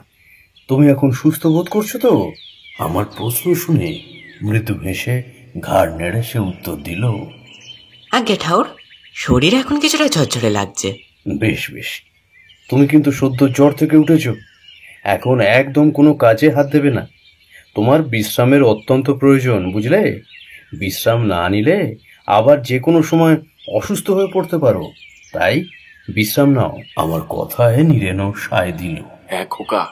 Speaker 3: তুমি এখন সুস্থ বোধ করছো তো?
Speaker 2: আমার প্রশ্ন শুনে মৃদু হেসে ঘাড় নেড়ে সে উত্তর দিল,
Speaker 8: আজ্ঞে ঠাউর, শরীর এখন কিছুটা ঝরঝরে লাগছে।
Speaker 3: বেশ বেশ, তুমি কিন্তু সদ্য জ্বর থেকে উঠেছ, এখন একদম কোনো কাজে হাত দেবে না। তোমার বিশ্রামের অত্যন্ত প্রয়োজন, বুঝলে? বিশ্রাম না নিলে আবার যে কোনো সময় অসুস্থ হয়ে পড়তে পারো, তাই বিশ্রাম নাও।
Speaker 2: আমার কথায় নীরেনও সায় দিল।
Speaker 5: খোকা,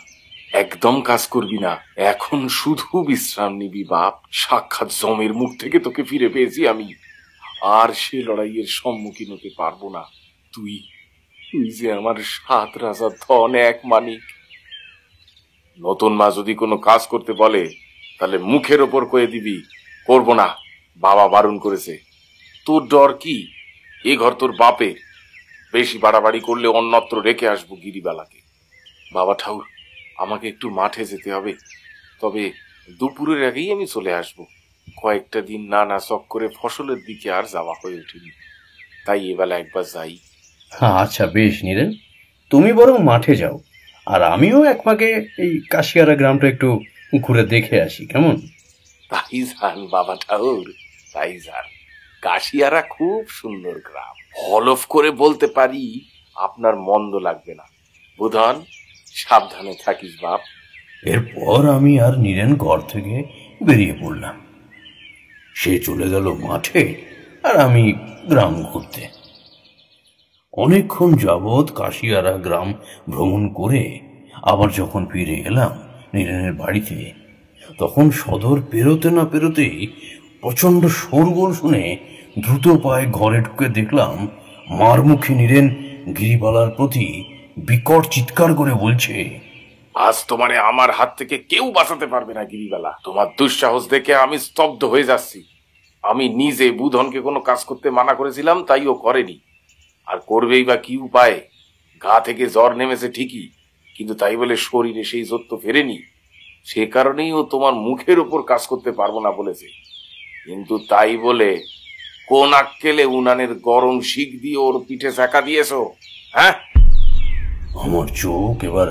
Speaker 5: একদম কাজ করবি না, এখন শুধু বিশ্রাম নিবি বাপ। সাক্ষাৎ জমের মুখ থেকে তোকে ফিরে পেয়েছি আমি, আর সে লড়াইয়ের সম্মুখীন হতে পারবো না। তুই তুই যে আমার 7 রাজার ধন এক মানিক। নতুন মা যদি কোনো কাজ করতে বলে তাহলে মুখের ওপর কয়ে দিবি করব না, বাবা বারণ করেছে। তোর ডর কি? এ ঘর তোর বাপের, বেশি বাড়াবাড়ি করলে অন্যত্র রেখে আসবো গিরিবালাকে। বাবা ঠাকুর, আমাকে একটু মাঠে যেতে হবে, তবে দুপুরের আগেই আমি চলে আসব। কয়েকটা দিন নানা চক্করে ফসলের দিকে আর যাওয়া হয়ে ওঠেনি, তাই এবেলা একবার যাই।
Speaker 3: আচ্ছা বেশ নীরেন, তুমি বরং মাঠে যাও, আর আমিও এক ফাঁকে এই কাশিয়ারা গ্রামটা একটু ঘুরে দেখে আসি, কেমন?
Speaker 5: তাই যান বাবা ঠাকুর, তাই যান। কাশিয়ারা খুব সুন্দর গ্রাম, হলফ করে বলতে পারি আপনার মন্দ লাগবে না। বুধন, সাবধানে থাকিস বাপ।
Speaker 2: এরপর আমি আর নীরেন ঘর থেকে বেরিয়ে পড়লাম। সে চলে গেল মাঠে, আর আমি গ্রাম ঘুরতে। অনেকক্ষণ যাবৎ কাশিয়ারা গ্রাম ভ্রমণ করে আবার যখন ফিরে এলাম নীরেনের বাড়িতে, তখন সদর পেরোতে না পেরোতেই প্রচন্ড শোরগোল শুনে দ্রুত পায়ে ঘরে ঢুকে দেখলাম মারমুখী নীরেন গিরিবালার প্রতি বিকট চিৎকার করে বলছে,
Speaker 5: আজ তোমারে আমার হাত থেকে কেউ বাঁচাতে পারবে না গিরিবালা। তোমার দুঃসাহস দেখে আমি স্তব্ধ হয়ে যাচ্ছি। আমি নিজে বুধনকে কোনো কাজ করতে মানা করেছিলাম, তাই ও করেনি। আর করবেই বা কি উপায়? গা থেকে জ্বর নেমেছে ঠিকই, কিন্তু তাই বলে শরীরে সেই জোর তো ফেরেনি। সে কারণেই ও তোমার মুখের উপর কাজ করতে পারবো না বলেছে। কিন্তু তাই বলে কোন আক্কেলে উনানের গরম শিক দিয়ে ওর পিঠে চাকা দিয়েছো? হ্যাঁ,
Speaker 2: আমার চোখ এবার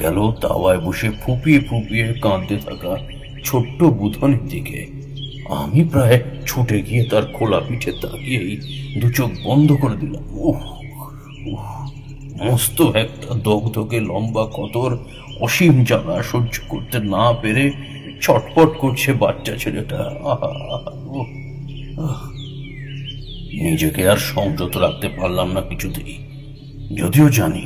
Speaker 2: গেল তাওয়ায় বসে ফুপিয়ে ফুপিয়ে কাঁদতে থাকা ছোট্ট বুধনের দিকে। আমি প্রায় ছুটে গিয়ে তার খোলা পিঠে তাকিয়েই দু চোখ বন্ধ করে দিলাম। মস্ত একটা দগদগে লম্বা কতর অসীম জ্বালা সহ্য করতে না পেরে ছটপট করছে বাচ্চা ছেলেটা। নিজেকে আর সংযত রাখতে পারলাম না কিছুতেই। যদিও জানি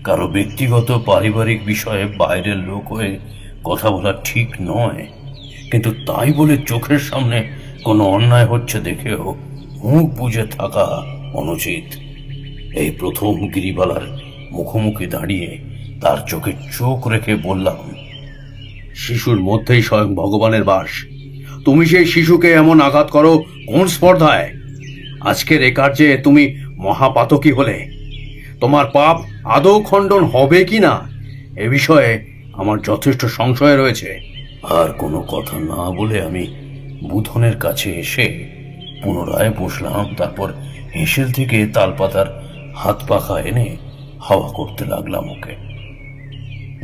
Speaker 2: কারো ব্যক্তিগত পারিবারিক বিষয়ে বাইরের লোক হয়ে কথা বলা ঠিক নয়, কিন্তু তাই বলে চোখের সামনে কোনো অন্যায় হচ্ছে দেখেও মুখ বুজে থাকা অনুচিত। এই প্রথম গিরিবালার মুখোমুখি দাঁড়িয়ে তার চোখে চোখ রেখে বললাম,
Speaker 3: শিশুর মধ্যেই স্বয়ং ভগবানের বাস। তুমি সেই শিশুকে এমন আঘাত করো কোন স্পর্ধায়? আজকের এ কার্যে তুমি মহাপাতকী হলে। তোমার পাপ আদৌ খণ্ডন হবে কি না এ বিষয়ে আমার যথেষ্ট সংশয় রয়েছে।
Speaker 2: আর কোনো কথা না বলে আমি বুধনের কাছে এসে পুনরায় বসলাম। তারপর হেঁসেল থেকে তালপাতার হাত পাখা এনে হাওয়া করতে লাগলাম ওকে।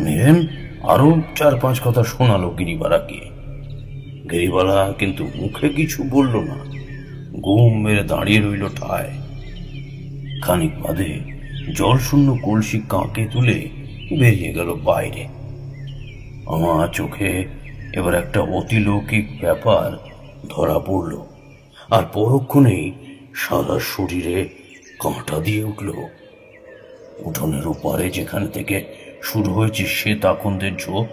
Speaker 2: নীরেন আরো 4-5 কথা শোনালো গিরিবালাকে। গিরিবালা কিন্তু মুখে কিছু বলল না, ঘুম মেরে দাঁড়িয়ে রইল ঠায়। খানিক বাদে জল শূন্য কলসি কাঁকে তুলে বেরিয়ে গেল বাইরে। আমার চোখে এবার একটা অতিলৌকিক ব্যাপার ধরা পড়ল, আর পরক্ষণেই সারা শরীরে কাঁটা দিয়ে উঠল। উঠোনের ওপারে যেখান থেকে শুরু হয়েছে শ্বেত আকন্দের ঝোপ,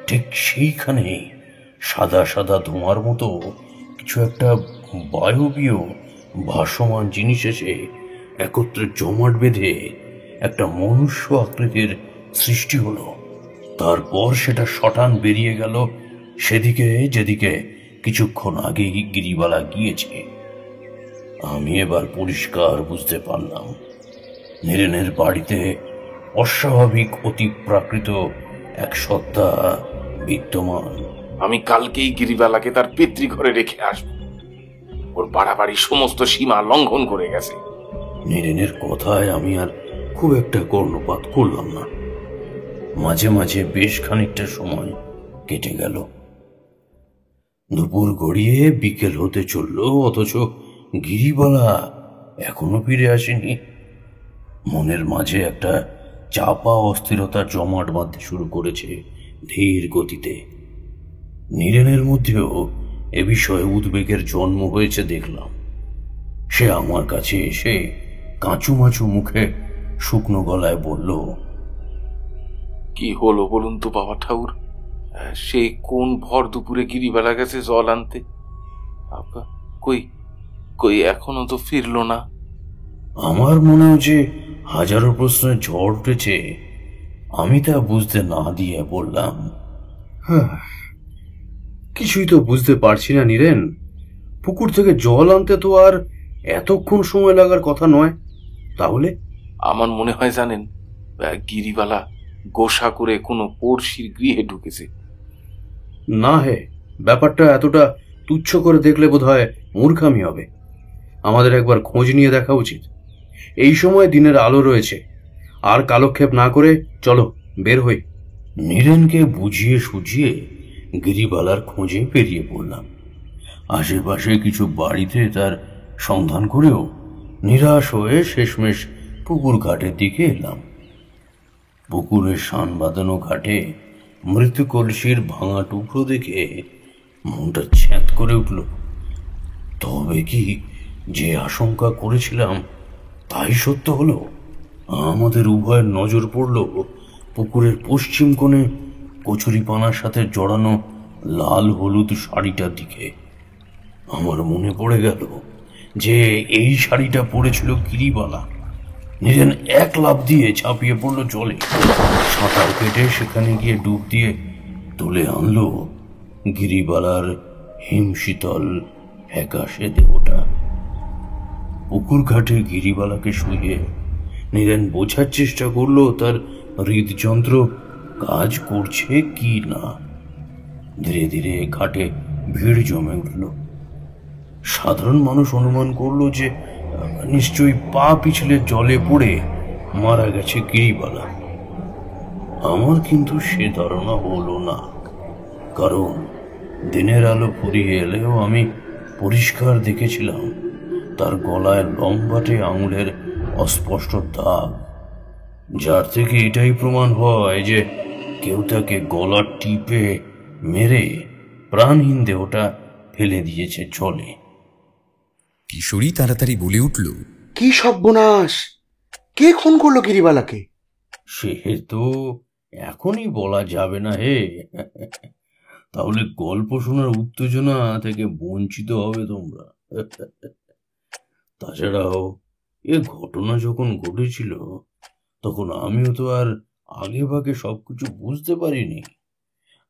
Speaker 2: ঠিক সেইখানেই সাদা সাদা ধোঁয়ার মতো কিছু একটা বায়বীয় ভাসমান জিনিস এসে একত্রে জমাট বেঁধে একটা মনুষ্য আকৃতির সৃষ্টি হলো। তারপর সেটা শটান বেরিয়ে গেল সেদিকে যেদিকে কিছুক্ষণ আগেই গিরিবালা গিয়েছে। আমি এবার পরিষ্কার বুঝতে পারলাম নীরেনের বাড়িতে অস্বাভাবিক অতি প্রাকৃত এক সত্তা বিদ্যমান।
Speaker 5: আমি কালকেই গিরিবালাকে তার পিতৃঘরে রেখে আসবো। ওর বাড়াবাড়ি সমস্ত সীমা লঙ্ঘন করে গেছে।
Speaker 2: নীরেনের কথায় আমি আর খুব একটা কর্ণপাত করলাম না। মাঝে মাঝে বেশ খানিকটা সময় কেটে গেল। দুপুর গড়িয়ে বিকেল হতে চলল, অথচ গিরিবালা এখনো ফিরে আসেনি। মনের মাঝে একটা চাপা অস্থিরতা জমাট বাঁধতে শুরু করেছে ধীর গতিতে। নীরেনের মধ্যেও এ বিষয়ে উদ্বেগের জন্ম হয়েছে দেখলাম। সে আমার কাছে এসে কাঁচুমাচু মুখে শুকনো গলায় বলল,
Speaker 5: কি হলো বলুন তো বাবা ঠাকুর? সে কোন ভর দুপুরে গিরিবালা গেছে জল আনতে? কই কই এখনো তো ফিরলো না।
Speaker 2: আমার মনে হচ্ছে হাজারো প্রশ্নের ঝড় উঠেছে। আমি তা বুঝতে না দিয়ে বললাম,
Speaker 3: কিছুই তো বুঝতে পারছি না নীরেন। পুকুর থেকে জল আনতে তো আর এতক্ষণ সময় লাগার কথা নয়। তাহলে
Speaker 5: আমার মনে হয় জানেন, গিরিবালা গোসা করে কোনো পড়শির গৃহে ঢুকেছে।
Speaker 3: না হে, ব্যাপারটা এতটা তুচ্ছ করে দেখলে বোধহয় মূর্খামি হবে। আমাদের একবার খোঁজ নিয়ে দেখা উচিত। এই সময় দিনের আলো রয়েছে, আর কালক্ষেপ না করে চলো বের হই।
Speaker 2: নীরেনকে বুঝিয়ে সুঝিয়ে গিরিবালার খোঁজে বেরিয়ে পড়লাম। আশেপাশে কিছু বাড়িতে তার সন্ধান করেও নিরাশ হয়ে শেষমেশ পুকুর ঘাটের দিকে এলাম। পুকুরের শান বাঁধানো ঘাটে মৃত্যু কলসির ভাঙা টুকরো দেখে মনটা ছ্যাঁত করে উঠল। তবে কি যে আশঙ্কা করেছিলাম তাই সত্য হলো। আমাদের উভয়ের নজর পড়ল পুকুরের পশ্চিম কোণে কচুরিপানার সাথে জড়ানো লাল হলুদ শাড়িটার দিকে। আমার মনে পড়ে গেল যে এই শাড়িটা পরেছিল গিরিবালা। নীরেন এক লাফ দিয়ে ঝাঁপিয়ে পড়লো জলে। সাঁতার কেটে সেখানে গিয়ে ডুব দিয়ে তুলে আনলো গিরিবালার হিমশীতল ফ্যাকাশে দেহটা। পুকুর ঘাটে গিরিবালাকে শুয়ে নীরেন বোঝার চেষ্টা করলো তার হৃদযন্ত্র কাজ করছে কি না। ধীরে ধীরে ঘাটে ভিড় জমে উঠল। সাধারণ মানুষ অনুমান করলো যে নিশ্চয়ই পা পিছলে জলে পড়ে মারা গেছে গিরিবালা। আমার কিন্তু সে ধারণা হলো না, কারণ দিনের আলো ফুরিয়ে এলেও আমি পরিষ্কার দেখেছিলাম তার গলায় লম্বাটে আঙুলের অস্পষ্ট দাগ, যার থেকে এটাই প্রমাণ হয় যে কেউ তাকে গলা টিপে মেরে প্রাণহীন দেহটা ফেলে দিয়েছে জলে।
Speaker 1: কিশোরী তাড়াতাড়ি বলে উঠল,
Speaker 4: কি সর্বনাশ! কে খুন করলো গিরিবালাকে?
Speaker 2: সে তো এখনই বলা যাবে না হে, তাহলে গল্প শোনার উত্তেজনা থেকে বঞ্চিত হবে তোমরা। তাছাড়াও এ ঘটনা যখন ঘটেছিল তখন আমিও তো আর আগে ভাগে সবকিছু বুঝতে পারিনি,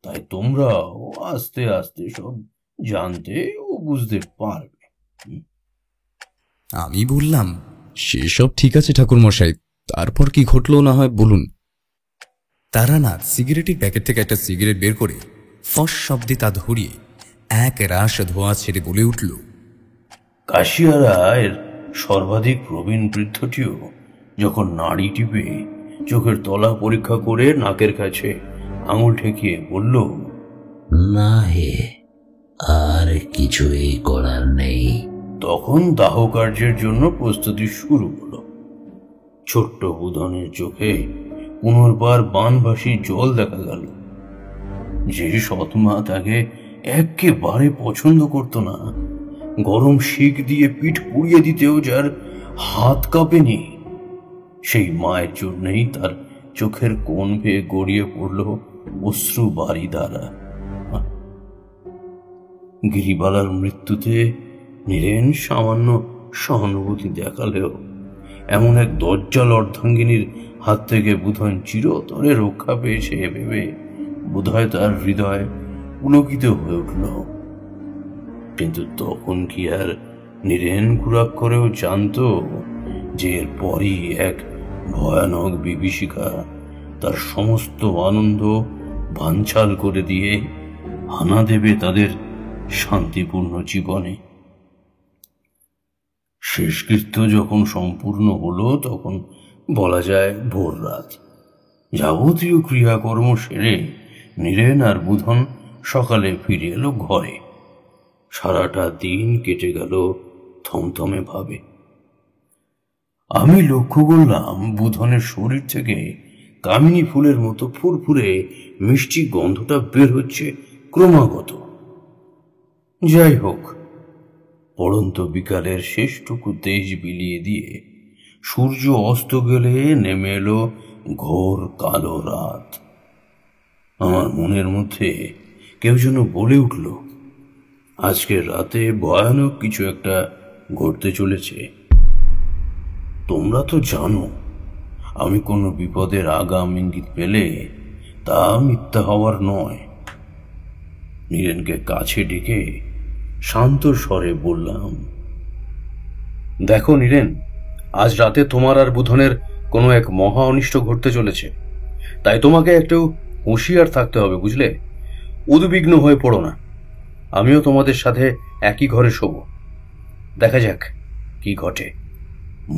Speaker 2: তাই তোমরাও আস্তে আস্তে সব জানতে ও বুঝতে পারবে।
Speaker 1: আমি বললাম, সেসব ঠিক আছে ঠাকুরমশাই, তারপর কি ঘটলো না হয় বলুন। তারানাথ সিগারেটের প্যাকেট থেকে একটা সিগারেট বের করে ফস শব্দে তা ধরিয়ে এক রাশ ধোঁয়া ছেড়ে বলে উঠল,
Speaker 2: কাশিয়ারা এর সর্বাধিক প্রবীণ বৃদ্ধটিও যখন নাড়ি টিপে চোখের তলা পরীক্ষা করে নাকের কাছে আঙুল ঠেকিয়ে বলল,
Speaker 9: না হে, আর কিছুই করার নেই।
Speaker 2: তখন দাহ কার্যের জন্য প্রস্তুতি শুরু হলো। ছোট্ট বুধনের চোখে পুনর্বার বানভাসী জল দেখা গেল। যে সৎমা তাকে একেবারে পছন্দ করত না, গরম শিক দিয়ে পিঠ পুড়িয়ে দিতেও যার হাত কাঁপেনি, সেই মায়ের জন্যই তার চোখের কোণ বেয়ে গড়িয়ে পড়ল অশ্রু বাড়ি দ্বারা। গিরিবালার মৃত্যুতে নীরেন সামান্য সহানুভূতি দেখালেও এমন এক দজ্জাল অর্ধাঙ্গিনীর হাত থেকে বুধন চিরতরে রক্ষা পেয়েছে ভেবে বোধহয় তার হৃদয় পুলকিত হয়ে উঠল। কিন্তু তখন কি আর নীরেন ঘুরাক্ষরেও জানত যে এরপরই এক ভয়ানক বিভীষিকা তার সমস্ত আনন্দ বানচাল করে দিয়ে হানা দেবে তাদের শান্তিপূর্ণ জীবনে। শেষকৃত্য যখন সম্পূর্ণ হলো তখন বলা যায় ভোর রাত। যাবতীয় ক্রিয়াকর্ম সেরে নীরেন আর বুধন সকালে ফিরে এলো ঘরে। সারাটা দিন কেটে গেল থমথমে ভাবে। আমি লক্ষ্য করলাম বুধনের শরীর থেকে কামিনী ফুলের মতো ফুরফুরে মিষ্টি গন্ধটা বের হচ্ছে ক্রমাগত। যাই হোক, পড়ন্ত বিকালের শেষটুকু তেজ বিলিয়ে দিয়ে সূর্য অস্ত গেলে নেমে এলো ঘোর কালো রাত। আমার মনের মধ্যে কেউ যেন বলে উঠল, আজকের রাতে ভয়ানক কিছু একটা ঘটতে চলেছে। তোমরা তো জানো আমি কোনো বিপদের আগাম ইঙ্গিত পেলে তা মিথ্যা হওয়ার নয়। নীরেনকে কাছে ডেকে শান্ত স্বরে বললাম,
Speaker 3: দেখো নীরেন, আজ রাতে তোমার আর বুধনের কোনো এক মহা অনিষ্ট ঘটতে চলেছে, তাই তোমাকে একটু হুঁশিয়ার থাকতে হবে, বুঝলে? উদ্বিগ্ন হয়ে পড়ো না। আমিও তোমাদের সাথে একই ঘরে শোব, দেখা যাক কি ঘটে।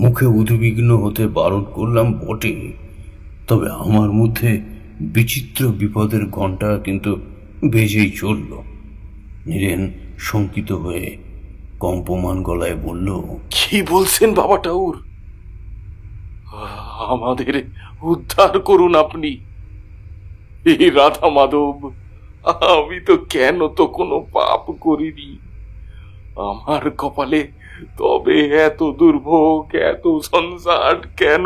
Speaker 2: মুখে উদ্বিগ্ন হতে বারণ করলাম বটে, তবে আমার মধ্যে বিচিত্র বিপদের ঘণ্টা কিন্তু বেজেই চলল। নীরেন শঙ্কিত হয়ে কম্পমান গলায় বলল,
Speaker 5: কি বলছেন বাবা টাউর? আমাদের উদ্ধার করুন আপনি। এই রাধা মাধব, আমি তো কোনো পাপ করিনি। আমার কপালে তবে এত দুর্ভোগ, এত সংসার কেন?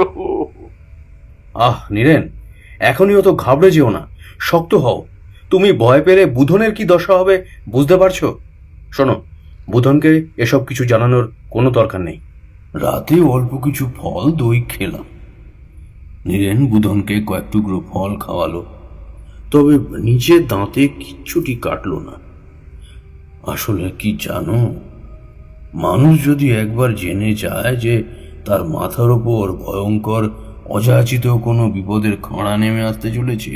Speaker 3: আহ নীরেন, এখনই অত ঘাবড়ে যেও না, শক্ত হও। তুমি ভয় পেলে বুধনের কি দশা হবে বুঝতে পারছো? শোনো, বুধনকে এসব কিছু জানানোর কোনো দরকার নেই।
Speaker 2: রাতে অল্প কিছু ফল দই খেলাম। নীরেন বুধনকে কয়েক টুকরো ফল খাওয়ালো, তবে নিচে দাঁতে কিচ্ছুটি কাটলো না। আসলে কি জানো, মানুষ যদি একবার জেনে যায় যে তার মাথার উপর ভয়ঙ্কর অযাচিত কোনো বিপদের খাঁড়া নেমে আসতে চলেছে,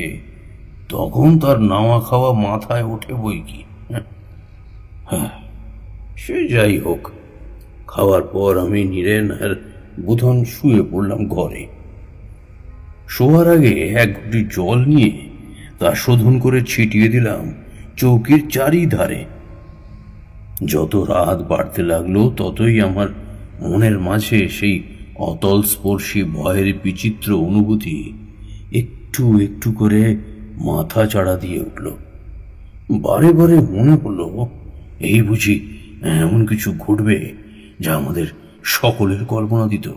Speaker 2: তখন তার নাওয়া খাওয়া মাথায় ওঠে বই কি। হ্যাঁ, সে যাই হোক, খাওয়ার পর আমি নীরেন আর বুধন শুয়ে পড়লাম ঘরে। শোয়ার আগে এক ঘটি জল নিয়ে তা শোধন করে ছিটিয়ে দিলাম চৌকির চারিধারে। যত রাত বাড়তে লাগলো ততই আমার মনের মাঝে সেই অতল স্পর্শী ভয়ের বিচিত্র অনুভূতি একটু একটু করে মাথা চাড়া দিয়ে উঠল। বারে বারে মনে হলো, এই বুঝি এমন কিছু ঘটবে যা আমাদের সকলের কল্পনা দিত।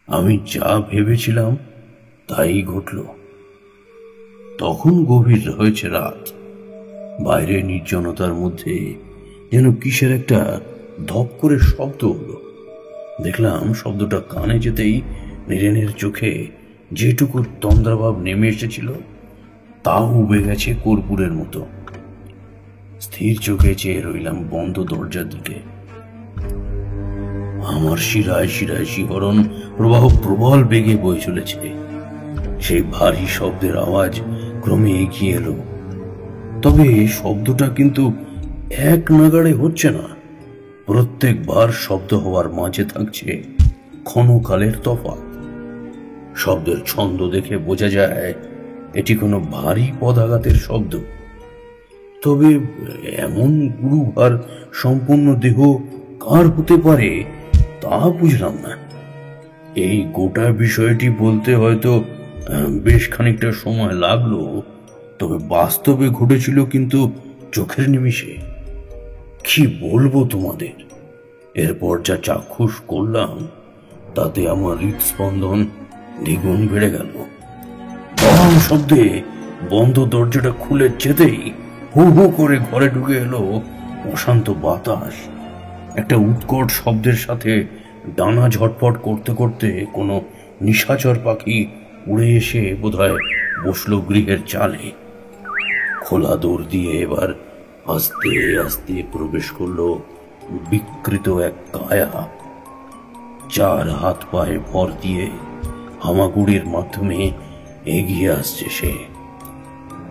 Speaker 2: আমি যা ভেবেছিলাম তাই ঘটল। তখন গভীর হয়েছে রাত। বাইরে নির্জনতার মধ্যে যেন কিসের একটা ধপ করে শব্দ হলো। দেখলাম শব্দটা কানে যেতেই নীরেনের চোখে যেটুকু তন্দ্রাভাব নেমে এসেছিল তাও উবে গেছে কর্পূরের মতো। স্থির চোখে চেয়ে রইলাম বন্ধ দরজার দিকে। আমার শিরায় শিরায় শিহরণ প্রবাহ প্রবল বেগে বয়ে চলেছে। সেই ভারী শব্দের আওয়াজ ক্রমে এগিয়ে এলো, তবে শব্দটা কিন্তু এক নাগাড়ে হচ্ছে না। প্রত্যেকবার শব্দ হওয়ার মাঝে থাকছে ক্ষণকালের তফাৎ। শব্দের ছন্দ দেখে বোঝা যায় এটি কোনো ভারী পদাঘাতের শব্দ, তবে এমন গুরুভার সম্পূর্ণ দেহ কার হতে পারে তা বুঝলাম না। এই গোটা বিষয়টি বলতে হয়তো বেশ খানিকটা সময় লাগলো, তবে বাস্তবে ঘটেছিল কিন্তু চোখের নিমিষে। কি বলবো তোমাদের, এরপর যা চাক্ষুষ করলাম তাতে আমার হৃদস্পন্দন দ্বিগুণ বেড়ে গেল। বড় শব্দে বন্ধ দরজাটা খুলে যেতেই হু হু করে ঘরে ঢুকে এলো অশান্ত বাতাস। একটা উৎকট শব্দের সাথে ডানা ঝটপট করতে করতে কোনো নিশাচর পাখি উড়ে এসে বোধহয় বসলো গৃহের চালে। খোলা দৌড় দিয়ে এবার আস্তে আস্তে প্রবেশ করলো বিকৃত এক কায়া। চার হাত পায়ে ভর দিয়ে হামাগুড়ির মাধ্যমে এগিয়ে আসছে সে।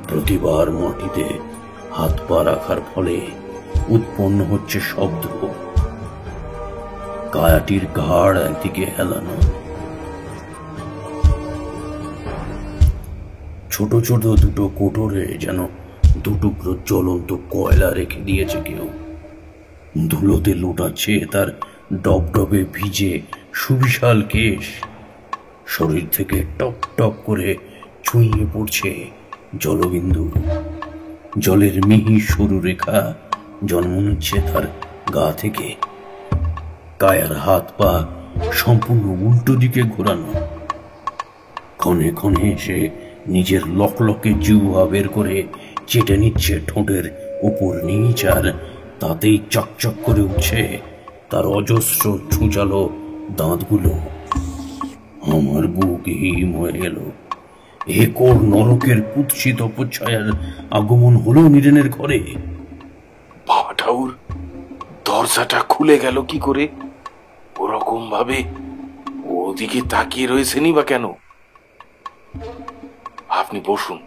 Speaker 2: প্রতিবার মাটিতে হাত পা রাখার ফলে উৎপন্ন হচ্ছে শব্দ। কায়াটির ঘাড় একদিকে হেলানো, ছোট ছোট দুটো কোটরে যেন দুটুকরো জ্বলন্ত কয়লা রেখে দিয়েছে কেউ। ধুলোতে লুটাচ্ছে তার ডবডবে ভিজে সুবিশাল কেশ। শরীর থেকে টপ টপ করে ছুঁয়ে পড়ছে জলবিন্দু। জলের মিহি সরু রেখা জন্ম নিচ্ছে তার গা থেকে। কায়ার হাত পা সম্পূর্ণ উল্টো দিকে ঘোরানো। ক্ষণে ক্ষণে সে নিজের লকলকে জিহ্বা বের করে চেটে নিচ্ছে ঠোঁটের উপর নিচ, আর তাতেই চকচক করে উঠছে তার অজস্র ছুঁচালো দাঁতগুলো। আমার বুক হিম হয়ে গেল। একর নরকের কুৎসিত অপচ্ছায়ার আগমন হলো নীরেনের ঘরে।
Speaker 5: বাবা ঠাউর, দরজাটা খুলে গেল কি করে? ওরকম ভাবে ওদিকে তাকিয়ে রয়েছেনই বা কেন? আপনি বসুন,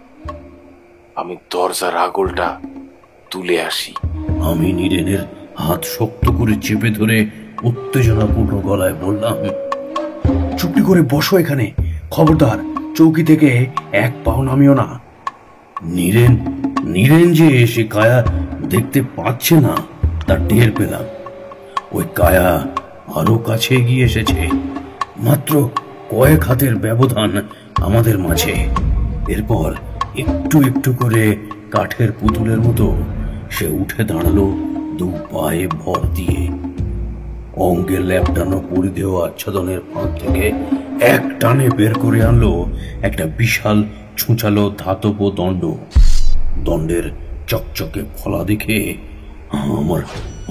Speaker 5: আমি দরজার আগলটা তুলে আসি।
Speaker 2: আমি নীরেনের হাত শক্ত করে চেপে ধরে উত্তেজনাপূর্ণ গলায় বললাম, চুপটি করে বসো এখানে, খবরদার চৌকি থেকে এক পাও নামিও না। নীরেন যে সে কায়া দেখতে পাচ্ছে না তা টের পেলাম। ওই কায়া আরো কাছে এগিয়ে এসেছে। মাত্র কয়েক হাতের ব্যবধান আমাদের মাঝে। এরপর একটু একটু করে কাঠের পুতুলের মতো সে উঠে দাঁড়ালো দু পায়ে ভর দিয়ে। অঙ্গে ল্যাপটানো পরিধেয় আচ্ছাদনের ফাঁক থেকে এক টানে বের করে আনলো একটা বিশাল ছুঁচালো ধাতব দণ্ড। দণ্ডের চকচকে ফলা দেখে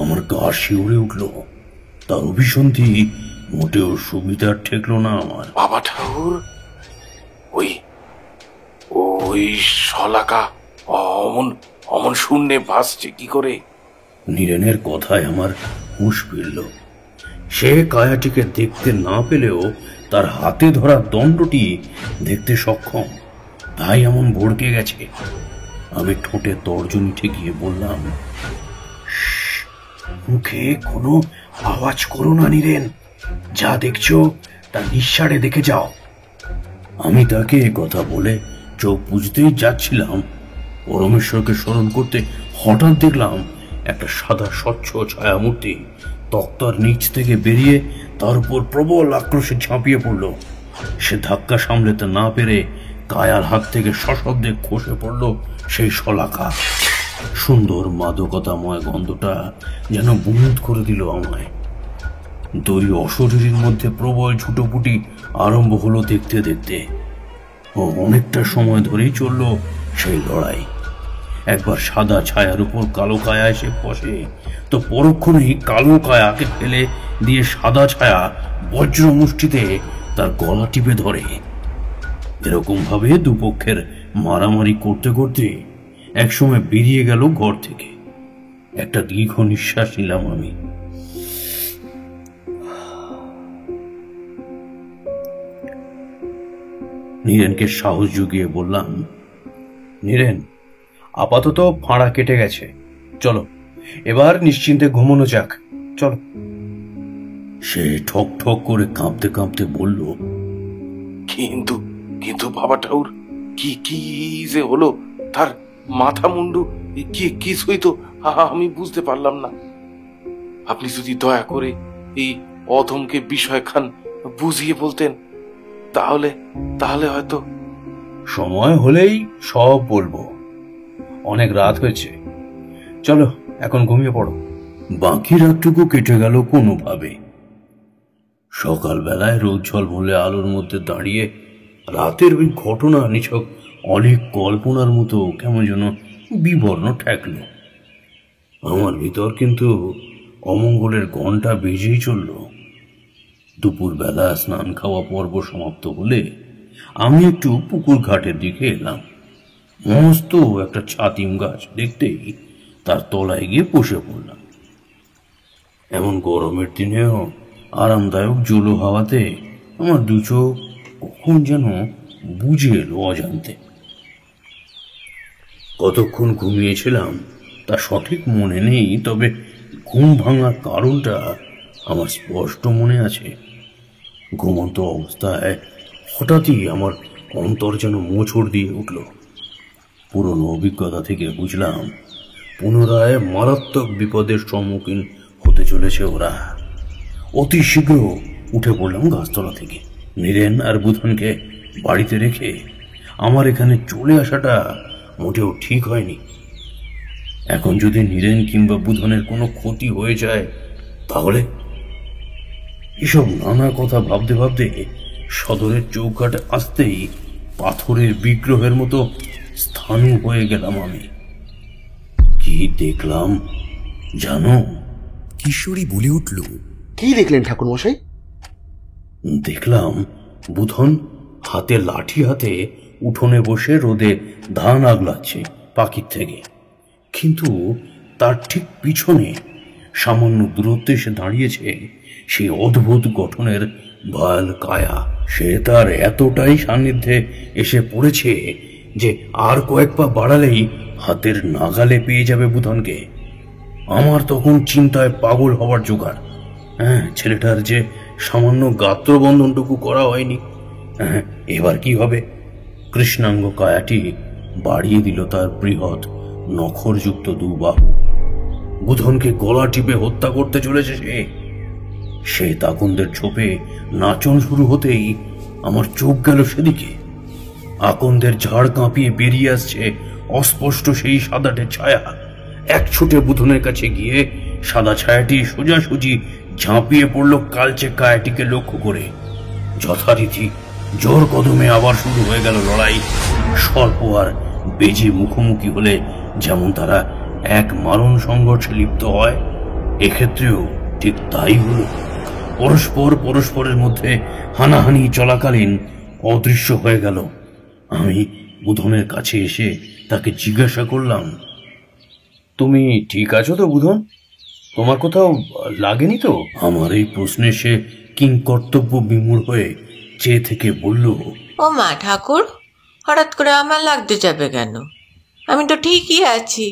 Speaker 2: আমার গা শিউরে উঠল। তার অভিসন্ধি মোটেও সুবিধার ঠেকলো না আমার।
Speaker 5: বাবা ঠাকুর, ওই ওই শলাকা অমন অমন শূন্যে ভাসছে কি করে?
Speaker 2: নীরেনের কথায় আমার হুঁশ ফিরল। সে কায়াটিকে দেখতে না পেলেও তার হাতে ধরা দণ্ডটি দেখতে সক্ষম, তাই এমন ভড়কে গেছে। আমি ঠোঁটে তর্জনী ঠেকিয়ে বললাম, মুখে কোনো আওয়াজ করো না নীরেন, যা দেখছো তা নিঃসাড়ে দেখে যাও। আমি তাকে কথা বলে চোখ বুঝতেই যাচ্ছিলাম, পরমেশ্বরকে স্মরণ করতে হঠাৎ দেখলাম একটা সাদা স্বচ্ছ ছায়ামূর্তি তক্তার নিচ থেকে বেরিয়ে তার উপর প্রবল আক্রোশে ঝাঁপিয়ে পড়ল। সে ধাক্কা সামলাতে না পেরে কায়ার হাত থেকে সশব্দে খসে পড়ল সেই শলাকা। সুন্দর মাদকতাময় গন্ধটা যেন বুঁদ করে দিল আমায়। দুই অশরীরীর মধ্যে প্রবল ছুটোপুটি আরম্ভ হলো দেখতে দেখতে। অনেকটা সময় ধরেই চলল সেই লড়াই। একবার সাদা ছায়ার উপর কালো কায়া এসে বসে, তো পরক্ষণেই কালো কায়াকে ফেলে দিয়ে সাদা ছায়া বজ্র মুষ্টিতে তার গলা টিপে ধরে। এরকম ভাবে দুপক্ষের মারামারি করতে করতে একসময় বেরিয়ে গেল ঘর থেকে। একটা দীর্ঘ নিঃশ্বাস নিলাম আমি। নীরেনকে সাহস জুগিয়ে বললাম, নীরেন, আপাতত ফাঁড়া কেটে গেছে, চলো এবার নিশ্চিন্তে ঘুমানো যাক, চলো। সে ঠক ঠক করে কাঁপতে কাঁপতে বলল,
Speaker 5: কিন্তু কিন্তু বাবা ঠাকুর, কি কি যে হলো তার মাথা মুন্ডু কি কিছুই তো আমি বুঝতে পারলাম না। আপনি যদি দয়া করে এই অধমকে বিষয়খান বুঝিয়ে বলতেন, তাহলে তাহলে হয়তো।
Speaker 2: সময় হলেই সব বলবো, অনেক রাত হয়েছে, চলো এখন ঘুমিয়ে পড়ো। বাকি রাতটুকু কেটে গেল কোনোভাবে। সকালবেলায় রোদ ঝলমলে আলোর মধ্যে দাঁড়িয়ে রাতের ওই ঘটনা নিছক অনেক কল্পনার মতো কেমন যেন বিবর্ণ ঠেকল আমার ভিতর। কিন্তু অমঙ্গলের ঘণ্টা বেজেই চলল। দুপুরবেলা স্নান খাওয়া পর্ব সমাপ্ত হলে আমি একটু পুকুর ঘাটের দিকে এলাম। মস্ত একটা ছাতিম গাছ দেখতেই তার তলায় গিয়ে বসে পড়লাম। এমন গরমের দিনেও আরামদায়ক জলো হাওয়াতে আমার দু চোখ কখন যেন বুঝে এলো অজান্তে। কতক্ষণ ঘুমিয়েছিলাম তা সঠিক মনে নেই, তবে ঘুম ভাঙার কারণটা আমার স্পষ্ট মনে আছে। ঘুমন্ত অবস্থায় হঠাৎই আমার অন্তর যেন মোচড় দিয়ে উঠল। পুরনো অভিজ্ঞতা থেকে বুঝলাম পুনরায় মারাত্মক বিপদের সম্মুখীন হতে চলেছে ওরা। অতি শীঘ্র উঠে পড়লাম গাছতলা থেকে। নীরেন আর বুধনকে বাড়িতে রেখে আমার এখানে চলে আসাটা মোটেও ঠিক হয়নি। এখন যদি নীরেন কিংবা বুধনের কোনো ক্ষতি হয়ে যায় তাহলে? এসব নানা কথা ভাবতে ভাবতে সদরের চৌকাটে আসতেই পাথরের বিগ্রহের মতো স্থানু হয়ে গেলাম আমি। কি দেখলাম জানো?
Speaker 1: কিশোরী বলে উঠল,
Speaker 4: কি দেখলেন ঠাকুর মশাই?
Speaker 2: দেখলাম বুধন হাতে লাঠি হাতে উঠোনে বসে রোদে ধান আগলাচ্ছে পাখির থেকে, কিন্তু তার ঠিক পিছনে সামান্য দূরত্বে এসে দাঁড়িয়েছে সেই অদ্ভুত গঠনের ভয়াল কায়া। সে তার এতটাই সান্নিধ্যে এসে পড়েছে যে আর কয়েক পা বাড়ালেই হাতের নাগালে পেয়ে যাবে বুধনকে। আমার তখন চিন্তায় পাগল হওয়ার জোগাড়। ছেলেটার যে সামান্য গাত্রবন্ধনটুকু করা হয়নি, এবার কি হবে? কৃষ্ণাঙ্গ কায়াটি বাড়িয়ে দিল তার বৃহৎ নখরযুক্ত দুবাহু। বুধনকে গলা টিপে হত্যা করতে চলেছে সে। আকন্দের ঝোপে নাচন শুরু হতেই আমার চোখ গেল সেদিকে। আকন্দের ঝাড় কাঁপিয়ে বেরিয়ে আসছে অস্পষ্ট সেই সাদাটে ছায়া। এক ছুটে বুধনের কাছে গিয়ে সাদা ছায়াটি সোজাসুজি ঝাঁপিয়ে পড়ল কালচে কায়াটিকে লক্ষ্য করে। যথারীতি জোর কদমে আবার শুরু হয়ে গেল লড়াই। সর্প আর বেজে মুখোমুখি হলে যেমন তারা এক মারণ সংঘর্ষে লিপ্ত হয়, এক্ষেত্রেও ঠিক তাই হলো। পরস্পরের মধ্যে হানাহানি চলাকালীন অদৃশ্য হয়ে গেল। আমি বুধনের কাছে এসে তাকে জিজ্ঞাসা করলাম,
Speaker 3: তুমি ঠিক আছো তো বুধন? তোমার কোথাও লাগেনি তো?
Speaker 2: আমার এই প্রশ্নে সে কিংকর্তব্য বিমূঢ় হয়ে চেয়ে থেকে বলল,
Speaker 7: ও মা ঠাকুর, হঠাৎ করে আমার লাগতে যাবে কেন? আমি তো ঠিকই আছি।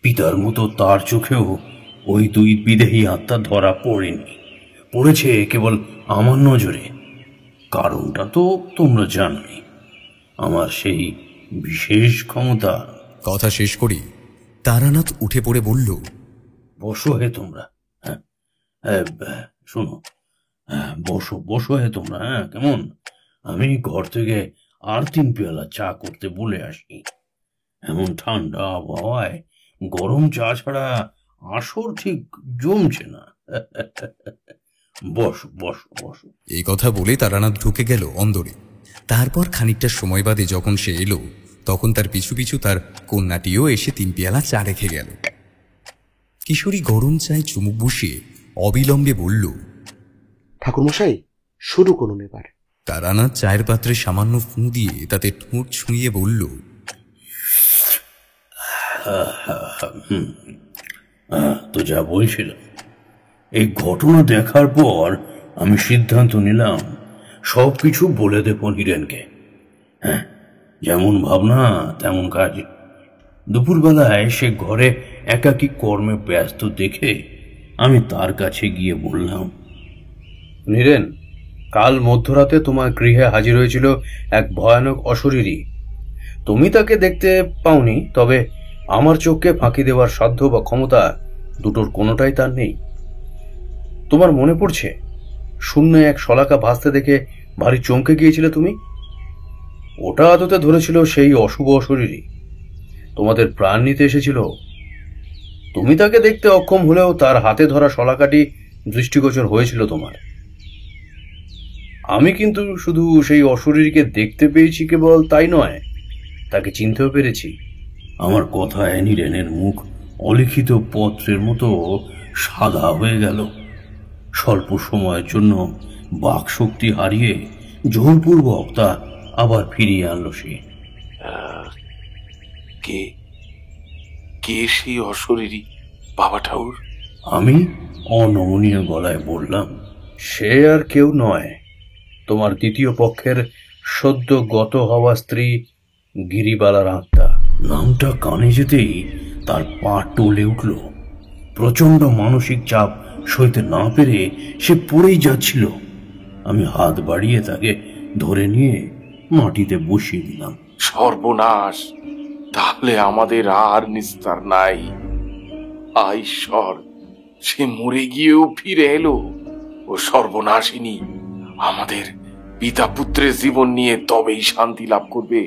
Speaker 2: পিতার মতো তার চোখেও ওই দুই বিদেহী আত্মা ধরা পড়েনি, পড়েছে কেবল আমার নজরে। কারণটা তো তোমরা জানোই, আমার সেই বিশেষ ক্ষমতা।
Speaker 1: কথা শেষ করি তারানাথ উঠে পড়ে বলল,
Speaker 2: বসো হে তোমরা। শোনো, বসো হে তোমরা। কেমন? আমি ঘর থেকে আর 3 পেয়ালা চা করতে বলে আসি। এমন ঠান্ডা আবহাওয়ায় গরম চা ছাড়া আসর ঠিক জমছে না। বসো বসো বসো।
Speaker 1: এই কথা বলে তারানাথ ঢুকে গেল অন্দরে। তারপর খানিকটা সময় বাদে যখন সে এলো, তখন তার পিছু পিছু তার কন্যাটিও এসে 3 পেয়ালা চা রেখে গেল। কিশোরী গরম চায় চুমুক বসিয়ে অবিলম্বে বলল,
Speaker 4: ঠাকুরমশাই, শুরু করুন এবার।
Speaker 1: তারানাথ চায়ের পাত্রে সামান্য ফুঁ দিয়ে তাতে ঠোঁট ছুঁয়ে বলল,
Speaker 2: তো যা বলছিলাম, এই ঘটনা দেখার পর আমি সিদ্ধান্ত নিলাম সবকিছু বলে দেব নীরেনকে। হ্যাঁ, যেমন ভাবনা তেমন কাজ। দুপুরবেলায় সে ঘরে একাকী কর্মে ব্যস্ত দেখে আমি তার কাছে গিয়ে বললাম,
Speaker 3: নীরেন, কাল মধ্যরাতে তোমার গৃহে হাজির হয়েছিল এক ভয়ানক অশরীরী। তুমি তাকে দেখতে পাওনি, তবে আমার চোখকে ফাঁকি দেওয়ার সাধ্য বা ক্ষমতা দুটোর কোনোটাই তার নেই। তোমার মনে পড়ছে শূন্যে এক শলাকা ভাসতে দেখে ভারী চমকে গিয়েছিলে তুমি? ওটা আদতে ধরেছিল সেই অশুভ অশরীরী, তোমাদের প্রাণ নিতে এসেছিল। তুমি তাকে দেখতে অক্ষম হলেও তার হাতে ধরা শলাকাটি দৃষ্টিগোচর হয়েছিল তোমার। আমি কিন্তু শুধু সেই অশরীরীকে দেখতে পেয়েছি কেবল তাই নয়, তাকে চিনতেও পেরেছি।
Speaker 2: আমার কথায় নীরেনের মুখ অলিখিত পত্রের মতো সাদা হয়ে গেল। স্বল্প সময়ের জন্য বাকশক্তি হারিয়ে জোরপূর্বক তা আবার ফিরিয়ে আনলো সে।
Speaker 5: কে কে সেই অশরীরী বাবা ঠাকুর?
Speaker 2: আমি অনমনীয় গলায় বললাম,
Speaker 3: সে আর কেউ নয়, তোমার দ্বিতীয় পক্ষের সদ্য গত হওয়া স্ত্রী গিরিবালার আত্মা।
Speaker 2: নামটা কানে যেতেই তার পা টলে উঠল। প্রচন্ড মানসিক চাপ সইতে না পেরে সে পড়েই যাচ্ছিল। আমি হাত বাড়িয়ে তাকে ধরে নিয়ে মাটিতে বসিয়ে দিলাম।
Speaker 5: সর্বনাশ! তাহলে আমাদের আর নিস্তার নাই। ঈশ্বর, সে মরে গিয়েও ফিরে এলো। ও সর্বনাশিনী আমাদের পিতা পুত্রের জীবন নিয়ে তবেই শান্তি লাভ করবে।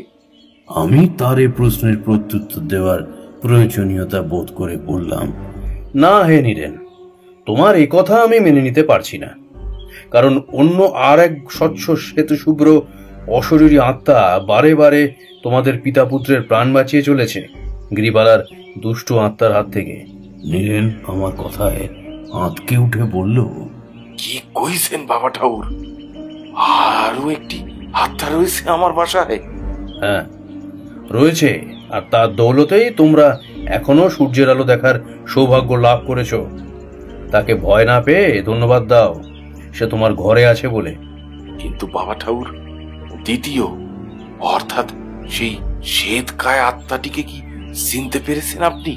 Speaker 2: আমি তার এই প্রশ্নের প্রত্যুত্তর দেওয়ার প্রয়োজনীয়তা বোধ করে বললাম,
Speaker 3: না হে নীরেন, তোমার এই কথা আমি মেনে নিতে পারছি না। কারণ অন্য আর এক স্বচ্ছ শ্বেত শুভ্র অশরীরী আত্মা বারে বারে তোমাদের পিতা পুত্রের প্রাণ বাঁচিয়ে চলেছে গিরিবালার দুষ্টু আত্মার হাত থেকে।
Speaker 2: নীরেন আমার কথায় আঁতকে উঠে বলল,
Speaker 5: কি কইছেন বাবা ঠাকুর? আরো একটি আত্মা রয়েছে আমার বাসায়?
Speaker 3: হ্যাঁ, রয়েছে, আর তার দৌলতেই তোমরা এখনো সূর্যের আলো দেখার সৌভাগ্য লাভ করেছ। তাকে ভয় না পেয়ে ধন্যবাদ দাও, সে তোমার ঘরে আছে বলে।
Speaker 5: কিন্তু বাবা ঠাকুর, দ্বিতীয় অর্থাৎ সেই শ্বেতকায় আত্মাটিকে কি চিনতে পেরেছেন আপনি?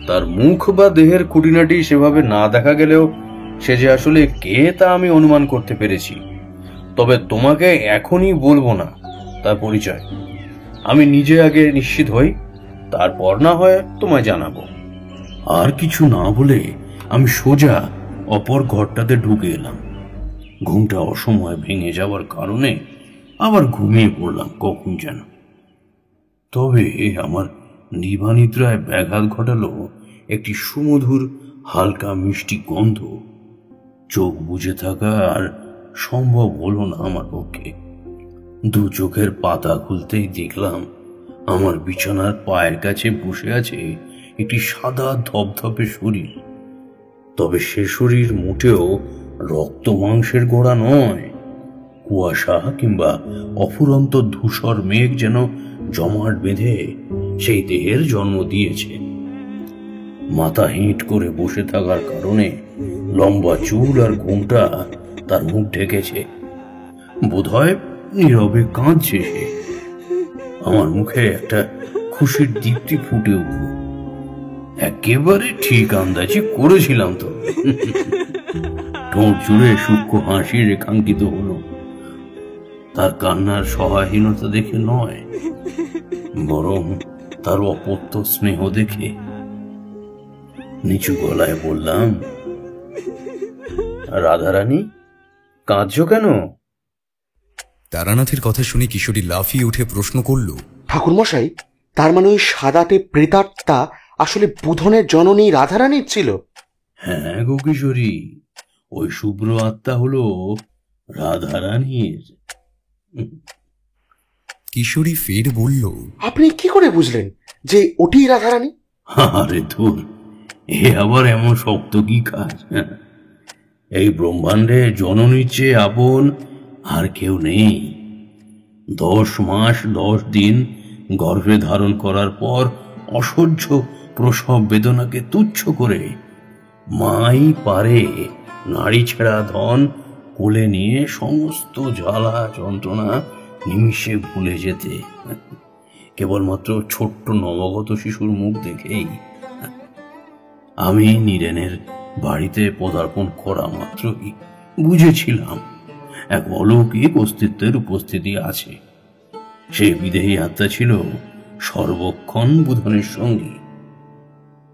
Speaker 3: তার মুখ বা দেহের খুঁটিনাটি সেভাবে না দেখা গেলেও সে যে আসলে কে তা আমি অনুমান করতে পেরেছি। তবে তোমাকে এখনই বলবো না তার পরিচয়। আমি নিজে আগে নিশ্চিত হই, তারপর না হয় তোমায় জানাবো।
Speaker 2: আর কিছু না বলে আমি সোজা অপর ঘরটাতে ঢুকে এলাম। ঘুমটা অসময়ে ভেঙে যাওয়ার কারণে আবার ঘুমিয়ে পড়লাম কখন যেন। তবে আমার নিভানিদ্রায় ব্যাঘাত ঘটালো একটি সুমধুর হালকা মিষ্টি গন্ধ। চোখ বুজে থাকা আর সম্ভব হলো না আমার পক্ষে। দু চোখের পাতা খুলতেই দেখলাম আমার বিছানার পায়ের কাছে বসে আছে একটি সাদা ধপধপে শরীর। তবে সে শরীর মোটেও রক্ত মাংসের গোড়া নয়। কুয়াশা কিংবা অফুরন্ত ধূসর মেঘ যেন জমাট বেঁধে সেই দেহের জন্ম দিয়েছে। মাথা হিট করে বসে থাকার কারণে লম্বা চুল আর ঘোমটা তার মুখ ঢেকেছে। বোধহয় নীরবে কাঁদছে সে। আমার মুখে একটা খুশির দীপ্তি ফুটে উঠল। একেবারে ঠিক আন্দাজি করেছিলাম তো। ঠোঁট জুড়ে সূক্ষ্ম হাসি রেখাঙ্কিত হলো। তার কান্নার সহায়হীনতা দেখে নয়, বরং তার অপত্য স্নেহ দেখে। নিচু গলায় বললাম,
Speaker 3: রাধারানী, কাঁদছো কেন?
Speaker 1: তারানাথের কথা শুনে কিশোরী লাফিয়ে উঠে প্রশ্ন করল,
Speaker 4: ঠাকুরমশাই, তার মানে ওই সাদাটে প্রেতাত্মা আসলে বুধনের জননী রাধারানীর ছিল?
Speaker 2: হ্যাঁ গো কিশোরী, ওই শুভ্র আত্মা হলো রাধারানীর।
Speaker 1: কিশোরী ফের বলল,
Speaker 4: আপনি কি করে বুঝলেন যে ওটি রাধারানী?
Speaker 2: আরে ধুর, এ আবার এমন শক্ত কি কাজ? এই ব্রহ্মাণ্ডে জননীর চেয়ে আপন আর কেউ নেই। 10 মাস 10 দিন গর্ভে ধারণ করার পর অসহ্য প্রসব বেদনাকে তুচ্ছ করে মাই পারে নারী ছেঁড়া ধন কোলে নিয়ে সমস্ত জ্বালা যন্ত্রণা নিমিষে ভুলে যেতে। কেবলমাত্র ছোট্ট নবগত শিশুর মুখ দেখেই আমি নীরেনের বাড়িতে পদার্পণ করা মাত্রই বুঝেছিলাম এক অলৌকিক অস্তিত্বের উপস্থিতি আছে। সেই বিদেহী আত্মা ছিল সর্বক্ষণ বুধনের সঙ্গী।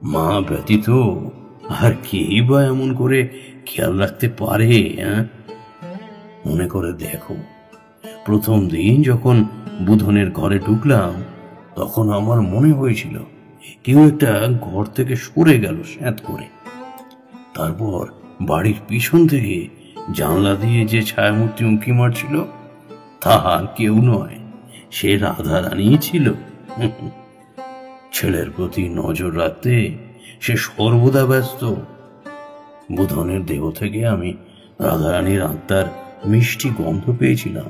Speaker 2: মা ব্যতীত আর কেই বা এমন করে খেয়াল রাখতে পারে? মনে করে দেখো, প্রথম দিন যখন বুধনের ঘরে ঢুকলাম, তখন আমার মনে হয়েছিল কেউ একটা ঘর থেকে সরে গেল স্যাঁত করে। তারপর বাড়ির পিছন থেকে জানলা দিয়ে যে ছায়ামূর্তি উঁকি মারছিল, তা আর কেউ নয়, সে রাধারানী ছিল। ছেলের প্রতি নজর রাখতে সে সর্বদা ব্যস্ত। বুধনের দেহ থেকে আমি রাধারানীর আত্মার মিষ্টি গন্ধ পেয়েছিলাম।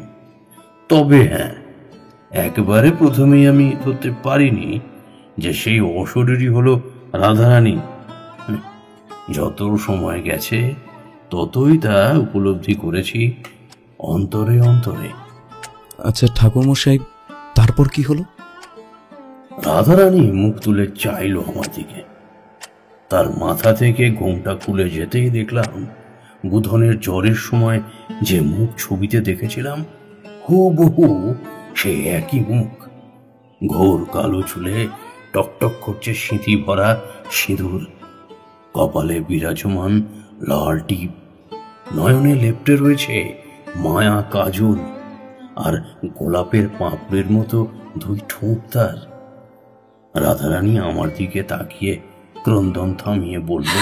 Speaker 2: তবে হ্যাঁ, একবারে প্রথমেই আমি ধরতে পারিনি যে সেই অশরীরই হলো রাধারানী। যত সময় গেছে ততই তা উপলব্ধি করেছি অন্তরে অন্তরে।
Speaker 1: আচ্ছা ঠাকুরমশাই, তারপর কি হলো?
Speaker 2: রাধারানী মুখ তুলে চাইল আমার দিকে। তার মাথা থেকে ঘোমটা খুলে যেতেই দেখলাম বুধনের জ্বরের সময় যে মুখ ছবিতে দেখেছিলাম, হুবহু সে একই মুখ। ঘোর কালো চুলে টকটক করছে সিঁথি ভরা সিঁদুর, কপালে বিরাজমান লাল টিপ, নয়নে লেপ্টে রয়েছে মায়া কাজল, আর গোলাপের পাপড়ের মতো 2 ঠোঁট তার। রাধারানী আমার দিকে তাকিয়ে ক্রন্দন থামিয়ে বলল,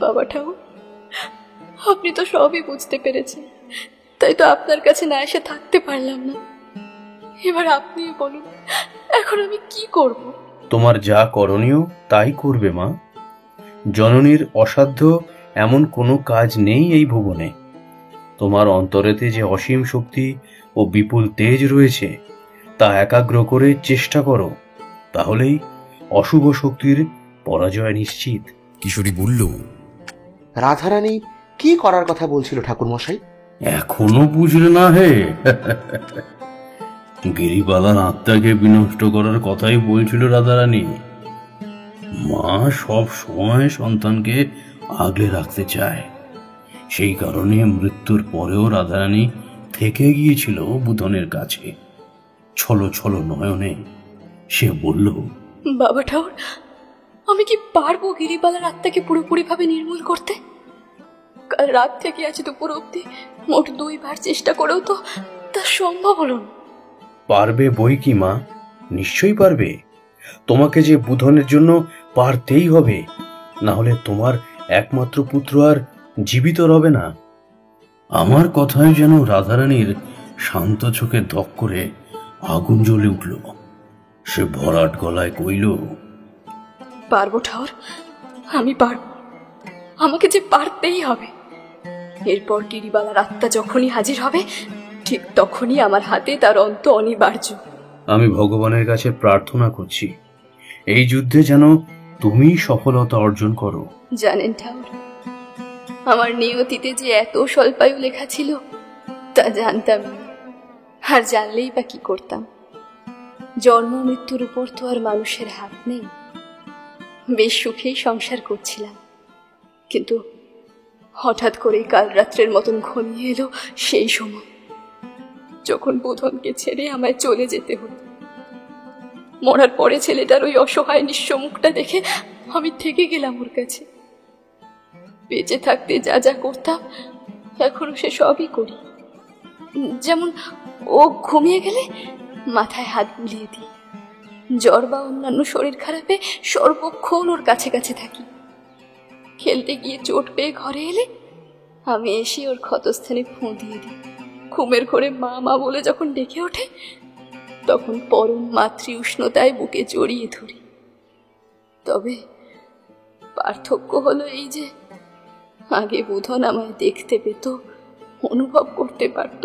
Speaker 10: বাবা ঠাকুর, আপনি তো সবই বুঝতে পেরেছেন, তাই তো আপনার কাছে না এসে থাকতে পারলাম না। এবার আপনি বলুন, এখন আমি কি করব?
Speaker 3: তোমার যা করণীয় তাই করবে মা। জননীর অসাধ্য এমন কোনো কাজ নেই এই ভুবনে। তোমার অন্তরেতে যে অসীম শক্তি ও বিপুল তেজ রয়েছে, তা একাগ্র করে চেষ্টা করো, তাহলেই অশুভ শক্তির পরাজয় নিশ্চিত।
Speaker 1: কিশোরী বলল,
Speaker 4: রাধারানী কি করার কথা বলছিল ঠাকুরমশাই?
Speaker 2: এখনো বুঝলে না হে? গিরিবালার আত্মাকে বিনষ্ট করার কথাই বলছিল রাধারানী। মা সব সময় সন্তানকে আগলে রাখতে চায়, সেই কারণে মৃত্যুর পরেও রাধারানী থেকে গিয়েছিল বুধনের কাছে। ছলো ছলো নয়নে সে বলল,
Speaker 10: বাবা ঠাকুর, আমি কি পারবো গিরিবালার আত্মাকে পুরোপুরি ভাবে নির্মূল করতে? কাল রাত থেকে আজ দুপুর অব্দি মোট 2 বার চেষ্টা করেও তো তা সম্ভব হলো না।
Speaker 3: পারবে বই কি মা, নিশ্চয়ই পারবে। তোমাকে যে বুধনের জন্য পারতেই হবে, না হলে তোমার একমাত্র পুত্র আর জীবিত রবে না।
Speaker 2: আমার কথায় যেন রাধারানীর শান্ত চোখে ধক করে আগুন জ্বলে উঠল। সে ভরাট গলায় কইল,
Speaker 10: পারবো ঠাওর, আমি পারবো, আমাকে যে পারতেই হবে। এরপর গিরিবালার আত্মা যখনই হাজির হবে ঠিক তখনই আমার হাতে তার অন্ত অনিবার্য।
Speaker 3: আমি ভগবানের কাছে প্রার্থনা করছি এই যুদ্ধে যেন তুমি সফলতা অর্জন করো।
Speaker 10: জানেন ঠাকুর, আমার নিয়তিতে যে এত স্বল্পায়ু লেখা ছিল তা জানতাম না, আর জানলেই বা কি করতাম। জন্ম মৃত্যুর উপর তো আর মানুষের হাত নেই। বেশ সুখেই সংসার করছিলাম, কিন্তু হঠাৎ করেই কাল রাত্রের মতন ঘনিয়ে এলো সেই সময় যখন বোধনকে ছেড়ে আমায় চলে যেতে হলো। মরার পরে ছেলেটার ওই অসহায় নিঃস্ব মুখটা দেখে আমি থেকে গেলাম ওর কাছে। বেঁচে থাকতে যা যা করতাম এখনো সে সবই করি। যেমন ও ঘুমিয়ে গেলে মাথায় হাত বুলিয়ে দিই, জ্বর বা অন্যান্য শরীর খারাপে সর্বক্ষণ ওর কাছে কাছে থাকি। খেলতে গিয়ে চোট পেয়ে ঘরে এলে আমি এসে ওর ক্ষতস্থানে ফোঁ দিয়ে দিই। ঘুমের ঘোরে মা মা বলে যখন ডেকে ওঠে তখন পরম মাতৃ উষ্ণতায় বুকে জড়িয়ে ধরি। তবে পার্থক্য হলো এই যে আগে বোধন আমায় দেখতে পেত, অনুভব করতে পারত,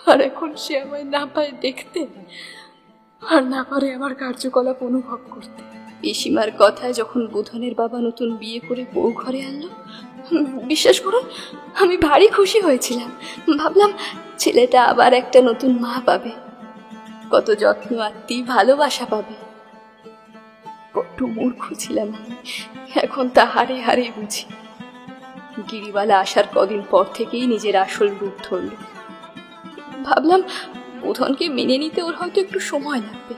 Speaker 10: আর এখন সে আমায় না পায় দেখতে আর না পারে আমার কার্যকলাপ অনুভব করতে। পিসিমার কথায় যখন বোধনের বাবা নতুন বিয়ে করে বউ ঘরে আনলো, বিশ্বাস করুন আমি ভারী খুশি হয়েছিলাম। ভাবলাম ছেলেটা আবার একটা নতুন মা পাবে, কত যত্ন আত্মি ভালোবাসা পাবে। বড্ড মূর্খ ছিলাম আমি, এখন তা হারে হারে বুঝি। গিরিবালা আসার কদিন পর থেকেই নিজের আসল রূপ ধরল। ভাবলাম বোধনকে মেনে নিতে ওর হয়তো একটু সময় লাগবে।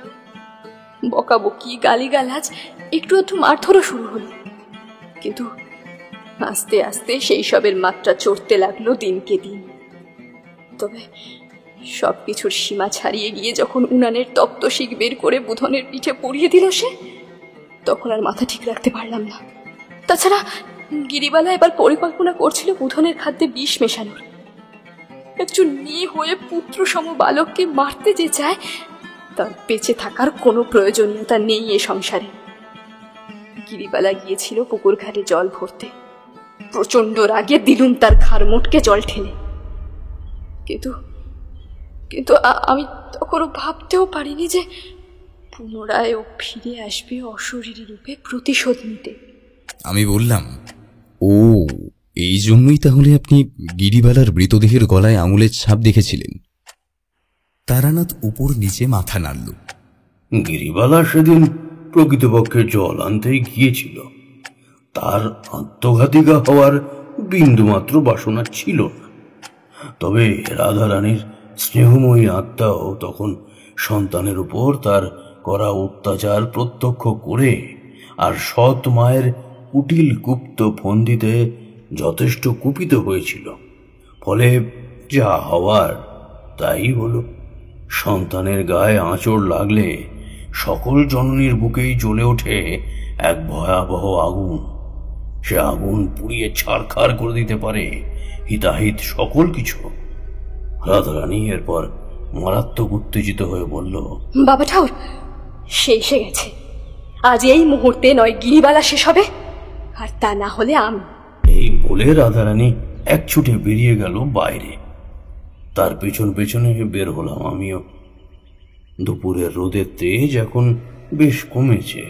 Speaker 10: বকাবকি, গালিগালাজ, একটু একটু মারধরও শুরু হলো, কিন্তু আস্তে আস্তে সেই সবের মাত্রা চড়তে লাগলো দিনকে দিন। তবে সবকিছুর সীমা ছাড়িয়ে গিয়ে যখন উনানের তপ্ত শিক বের করে বোধনের পিঠে পরিয়ে দিল সে, তখন আর মাথা ঠিক রাখতে পারলাম না। তাছাড়া গিরিবালা এবার পরিকল্পনা করছিল বোধনের খাদ্যে বিষ মেশানোর। একজন মেয়ে হয়ে পুত্র সম বালককে মারতে যে চায় তার বেঁচে থাকার কোনো প্রয়োজনীয়তা নেই এ সংসারে। গিরিবালা গিয়েছিল পুকুর ঘাটে জল ভরতে, প্রচন্ড রাগে দিলুম তার ঘাড় মোটকে জল ঠেলে। কিন্তু কিন্তু আমি তখনও ভাবতেও পারিনি যে পুনরায় ও ফিরে আসবে অশরীরী রূপে প্রতিশোধ নিতে।
Speaker 1: আমি বললাম, ও এই জন্যই তাহলে আপনি গিরিবালার মৃতদেহের গলায় আঙুলের ছাপ দেখেছিলেন। তারানাথ উপর নিচে মাথা নাড়ল।
Speaker 2: গিরিবালা সেদিন প্রকৃতপক্ষে জল আনতেই গিয়েছিল, তার আত্মঘাতিকা হওয়ার বিন্দুমাত্র বাসনা ছিল না। তবে রাধারানীর স্নেহময়ী আত্মাও তখন সন্তানের উপর তার করা অত্যাচার প্রত্যক্ষ করে আর সৎ মায়ের কুটিল গুপ্ত ফন্দিতে যথেষ্ট কুপিত হয়েছিল। ফলে যা হওয়ার তাই হলো। সন্তানের গায়ে আঁচড় লাগলে সকল জননীর বুকেই জ্বলে ওঠে এক ভয়াবহ আগুন। সে আগুন পুড়িয়ে ছারখার করে দিতে পারে হিতাহিত সকল কিছু। রাধারানী এরপর মারাত্মক উত্তেজিত হয়ে বলল,
Speaker 10: বাবা ঠাকুর, সে এসে গেছে। আজ এই মুহূর্তে নয় গিরিবালা শেষ হবে, আর তা না হলে আমি।
Speaker 2: এই বলে রাধারানী এক ছুটে বেরিয়ে গেল বাইরে। তার পেছন পেছনে বের হলাম আমিও। দুপুরের রোদের তেজ এখন বেশ কমেছে।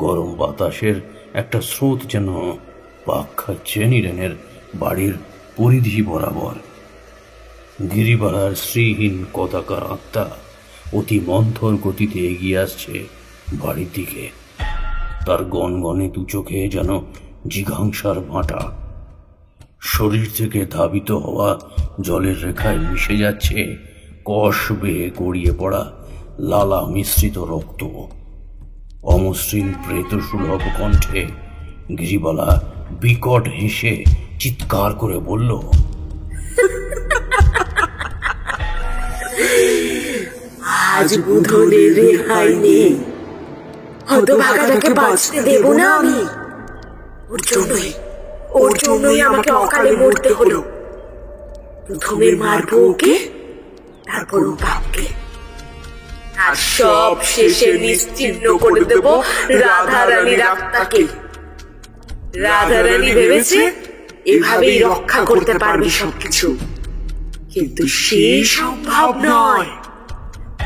Speaker 2: গরম বাতাসের একটা স্রোত যেন পাক খাচ্ছে নীরেনের বাড়ির পরিধি বরাবর। গিরিবালার শ্রীহীন কদাকার আত্মা অতি মন্থর গতিতে এগিয়ে আসছে বাড়ির দিকে। তার গনগনে দু চোখে যেন জিঘাংসার ভাঁটা। শরীর থেকে ধাবিত হওয়া জলের রেখায় মিশে যাচ্ছে কষ বেয়ে গড়িয়ে পড়া লালা মিশ্রিত রক্ত। অমসৃণ প্রেত সুলভ কণ্ঠে গিরিবালা বিকট হেসে চিৎকার করে বলল,
Speaker 11: আজ বুধনের রেহাই নেই, হতভাগাটাকে বাঁচতে দেব না আমি। ওর জন্যই আমাকে অকালে মরতে হলো। প্রথমে মারবো ওকে, তারপর ও বাপকে। আর সব শেষে নিশ্চিহ্ন করে দেব রাধারানীর আত্মাকে। রাধারানী ভেবেছে এভাবেই রক্ষা করতে পারবে সবকিছু, কিন্তু সে সম্ভব নয়।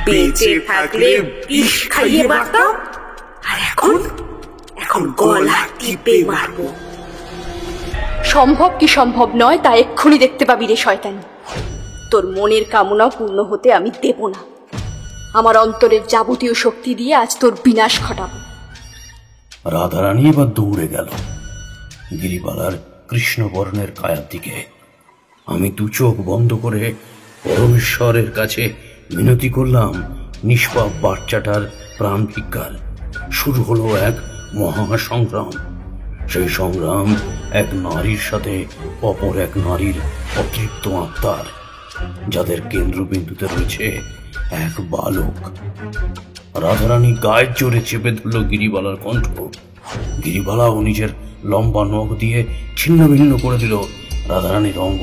Speaker 11: বেঁচে থাকলে বিষ খাইয়ে মারতাম, আর এখন গলা টিপে মারবো।
Speaker 10: সম্ভব কি সম্ভব নয় তা এক্ষুনি দেখতে পাবি রে শয়তানি। তোর মনের কামনা পূর্ণ হতে আমি দেব না। আমার অন্তরের যাবতীয় শক্তি দিয়ে আজ তোর বিনাশ ঘটাবো।
Speaker 2: রাধারানী এবার দৌড়ে গেল গিরিবালার কৃষ্ণবর্ণের কায়ার দিকে। আমি দু চোখ বন্ধ করে পরমেশ্বরের কাছে মিনতি করলাম নিষ্পাপ বাচ্চাটার প্রাণ ভিক্ষার। শুরু হলো এক মহা সংগ্রাম। সেই সংগ্রাম এক নারীর সাথে অপর এক নারীর অতৃপ্ত আত্মার, যাদের কেন্দ্রবিন্দুতে রয়েছে এক বালক। রাধারানী গায়ের জোরে চেপে ধরল গিরিবালার কণ্ঠ। গিরিবালাও নিজের লম্বা নখ দিয়ে ছিন্ন ভিন্ন করে দিল রাধারানীর অঙ্গ।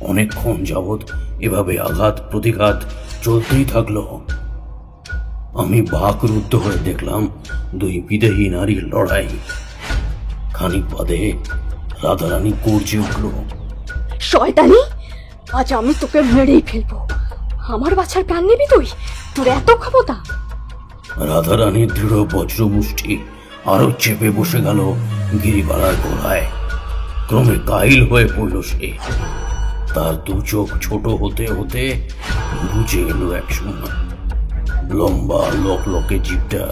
Speaker 2: অনেকক্ষণ যাবৎ এভাবে আঘাত প্রতিঘাত চলতেই থাকলো। আমি বাকরুদ্ধ হয়ে দেখলাম দুই বিদেহী নারীর লড়াই। খানিক বাদে রাধারানী গর্জে উঠল,
Speaker 10: শয়তানি, আজ আমি তোকে মেরেই ফেলবো। আমার বাচ্চার প্রাণ নিবি তুই? তোর এত ক্ষমতা?
Speaker 2: রাধারানীর দৃঢ় বজ্রমুষ্টি আরো চেপে বসে গেল গিরিবালার গলায়। ক্রমে কাইল হয়ে পড়ল সে। তার দু চোখ ছোট হতে হতে বুঝে এলো এক সময়। লম্বা লকলকে জিভটা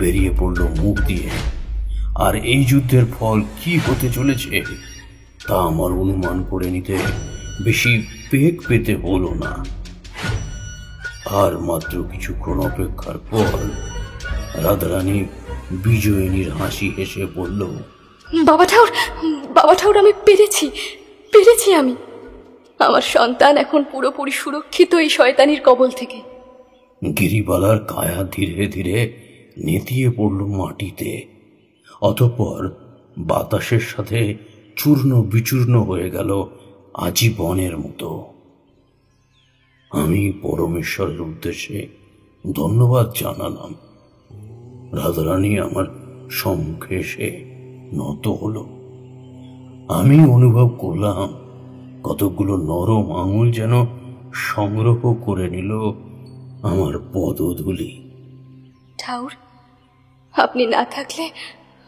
Speaker 2: বেরিয়ে পড়ল মুখ দিয়ে। আর এই যুদ্ধের ফল কি হতে চলেছে তা আমার অনুমান করে নিতে বেশি বেগ পেতে হলো না। আর মাত্র কিছুক্ষণ অপেক্ষার পর রাধারানী বিজয়িনীর হাসি হেসে বলল,
Speaker 10: বাবা ঠাকুর, আমি পেরেছি আমি। আমার সন্তান এখন পুরোপুরি সুরক্ষিত এই শয়তানির কবল থেকে।
Speaker 2: গিরিবালার কায়া ধীরে ধীরে নেতিয়ে পড়ল মাটিতে। অতঃপর বাতাসের সাথে চূর্ণ বিচূর্ণ হয়ে গেল আজীবনের মতো। আমি পরমেশ্বরের উদ্দেশ্যে ধন্যবাদ জানালাম। রাধারানী আমার সম্মুখে এসে নত হলো। আমি অনুভব করলাম কতগুলো নরম আঙুল যেন সংগ্রহ করে নিল আমার পদধূলি।
Speaker 10: ঠাকুর, আপনি না থাকলে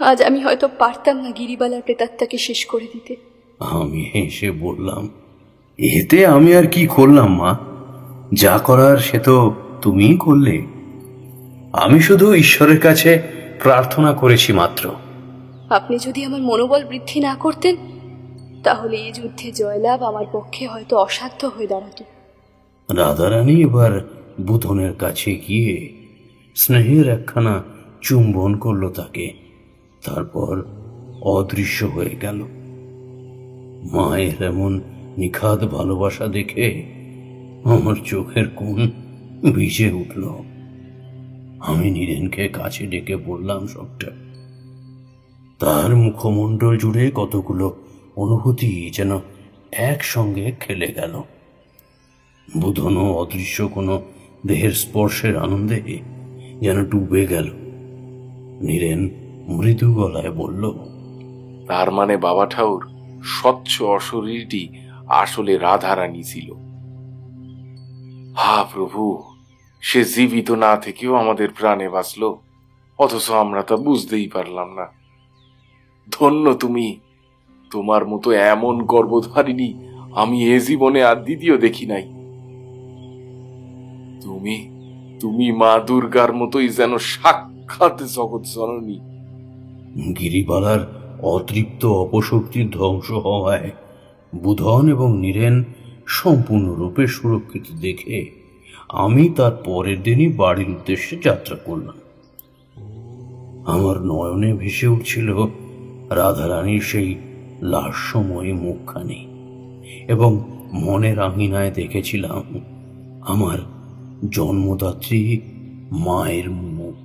Speaker 10: আজ আমি হয়তো পারতাম না গিরিবালার প্রেতাত্মাকে শেষ করে দিতে।
Speaker 2: আমি হেসে বললাম, এতে আমি আর কি করলাম মা? যা করার সে তো তুমিই করলে। আমি শুধু ঈশ্বরের কাছে প্রার্থনা করেছি মাত্র।
Speaker 10: আপনি যদি আমার মনোবল বৃদ্ধি না করতেন তাহলে এই যুদ্ধে জয়লাভ আমার পক্ষে হয়তো অসাধ্য হয়ে দাঁড়াতো।
Speaker 2: রাধারানী এবার বুধনের কাছে গিয়ে স্নেহের একখানা চুম্বন করল তাকে। তারপর অদৃশ্য হয়ে গেল। মায়ের এমন নিখাদ ভালোবাসা দেখে আমার চোখের কোণ ভিজে উঠল। আমি নীরেনকে কাছে ডেকে বললাম সবটা। তার মুখমণ্ডল জুড়ে কতগুলো অনুভূতি যেন একসঙ্গে খেলে গেল। বুধনও অদৃশ্য কোনো দেহের স্পর্শের আনন্দে যেন ডুবে গেল। নীরেন মৃদু গলায় বলল,
Speaker 5: তার মানে বাবা ঠাকুর, স্বচ্ছ অশরীরটি আসলে রাধারানী ছিল। হা প্রভু, সে জীবিত না থেকেও আমাদের প্রাণে বাঁচল, অথচ আমরা তা বুঝতেই পারলাম না। ধন্য তুমি। তোমার মতো এমন গর্ভধারিণী আমি এ জীবনে আর দ্বিতীয় দেখি নাই। তুমি মা দুর্গার মতোই যেন সাক্ষাৎ জগৎ জননী।
Speaker 2: গিরিবালার অতৃপ্ত অপশক্তির ধ্বংস হওয়ায় বুধন এবং নীরেন সম্পূর্ণরূপে সুরক্ষিত দেখে আমি তার পরের দিনই বাড়ির উদ্দেশ্যে যাত্রা করলাম। আমার নয়নে ভেসে উঠছিল রাধারানীর সেই লাস্যময় মুখখানি, এবং মনের আঙিনায় দেখেছিলাম আমার জন্মদাত্রী মায়ের মুখ।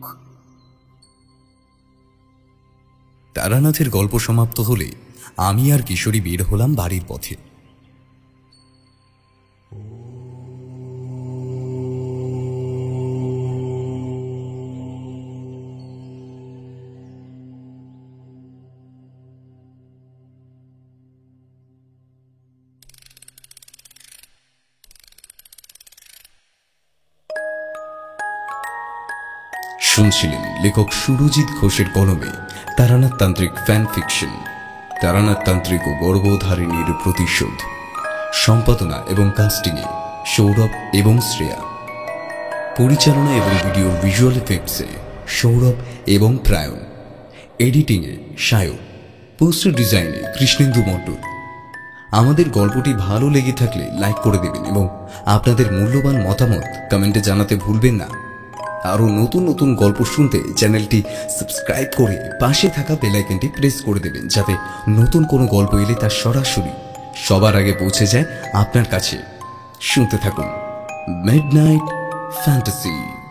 Speaker 1: তারানাথের গল্প সমাপ্ত হলে আমি আর কিশোরী বের হলাম বাড়ির পথে। শুনছিলেন লেখক সুরজিৎ ঘোষের কলমে তারানাথ তান্ত্রিক ফ্যান ফিকশন তারানাথ তান্ত্রিক ও গর্ভধারিণীর প্রতিশোধ। সম্পাদনা এবং কাস্টিংয়ে সৌরভ এবং শ্রেয়া। পরিচালনা এবং ভিডিও ভিজুয়াল এফেক্টসে সৌরভ এবং প্রায়ণ। এডিটিংয়ে সায়ন। পোস্টার ডিজাইনে কৃষ্ণেন্দু মণ্ডল। আমাদের গল্পটি ভালো লেগে থাকলে লাইক করে দেবেন এবং আপনাদের মূল্যবান মতামত কমেন্টে জানাতে ভুলবেন না। আরও নতুন নতুন গল্প শুনতে চ্যানেলটি সাবস্ক্রাইব করে পাশে থাকা বেল আইকনটি প্রেস করে দেবেন, যাতে নতুন কোনো গল্প এলে তা সরাসরি সবার আগে পৌঁছে যায় আপনার কাছে। শুনতে থাকুন মিডনাইট ফ্যান্টাসি।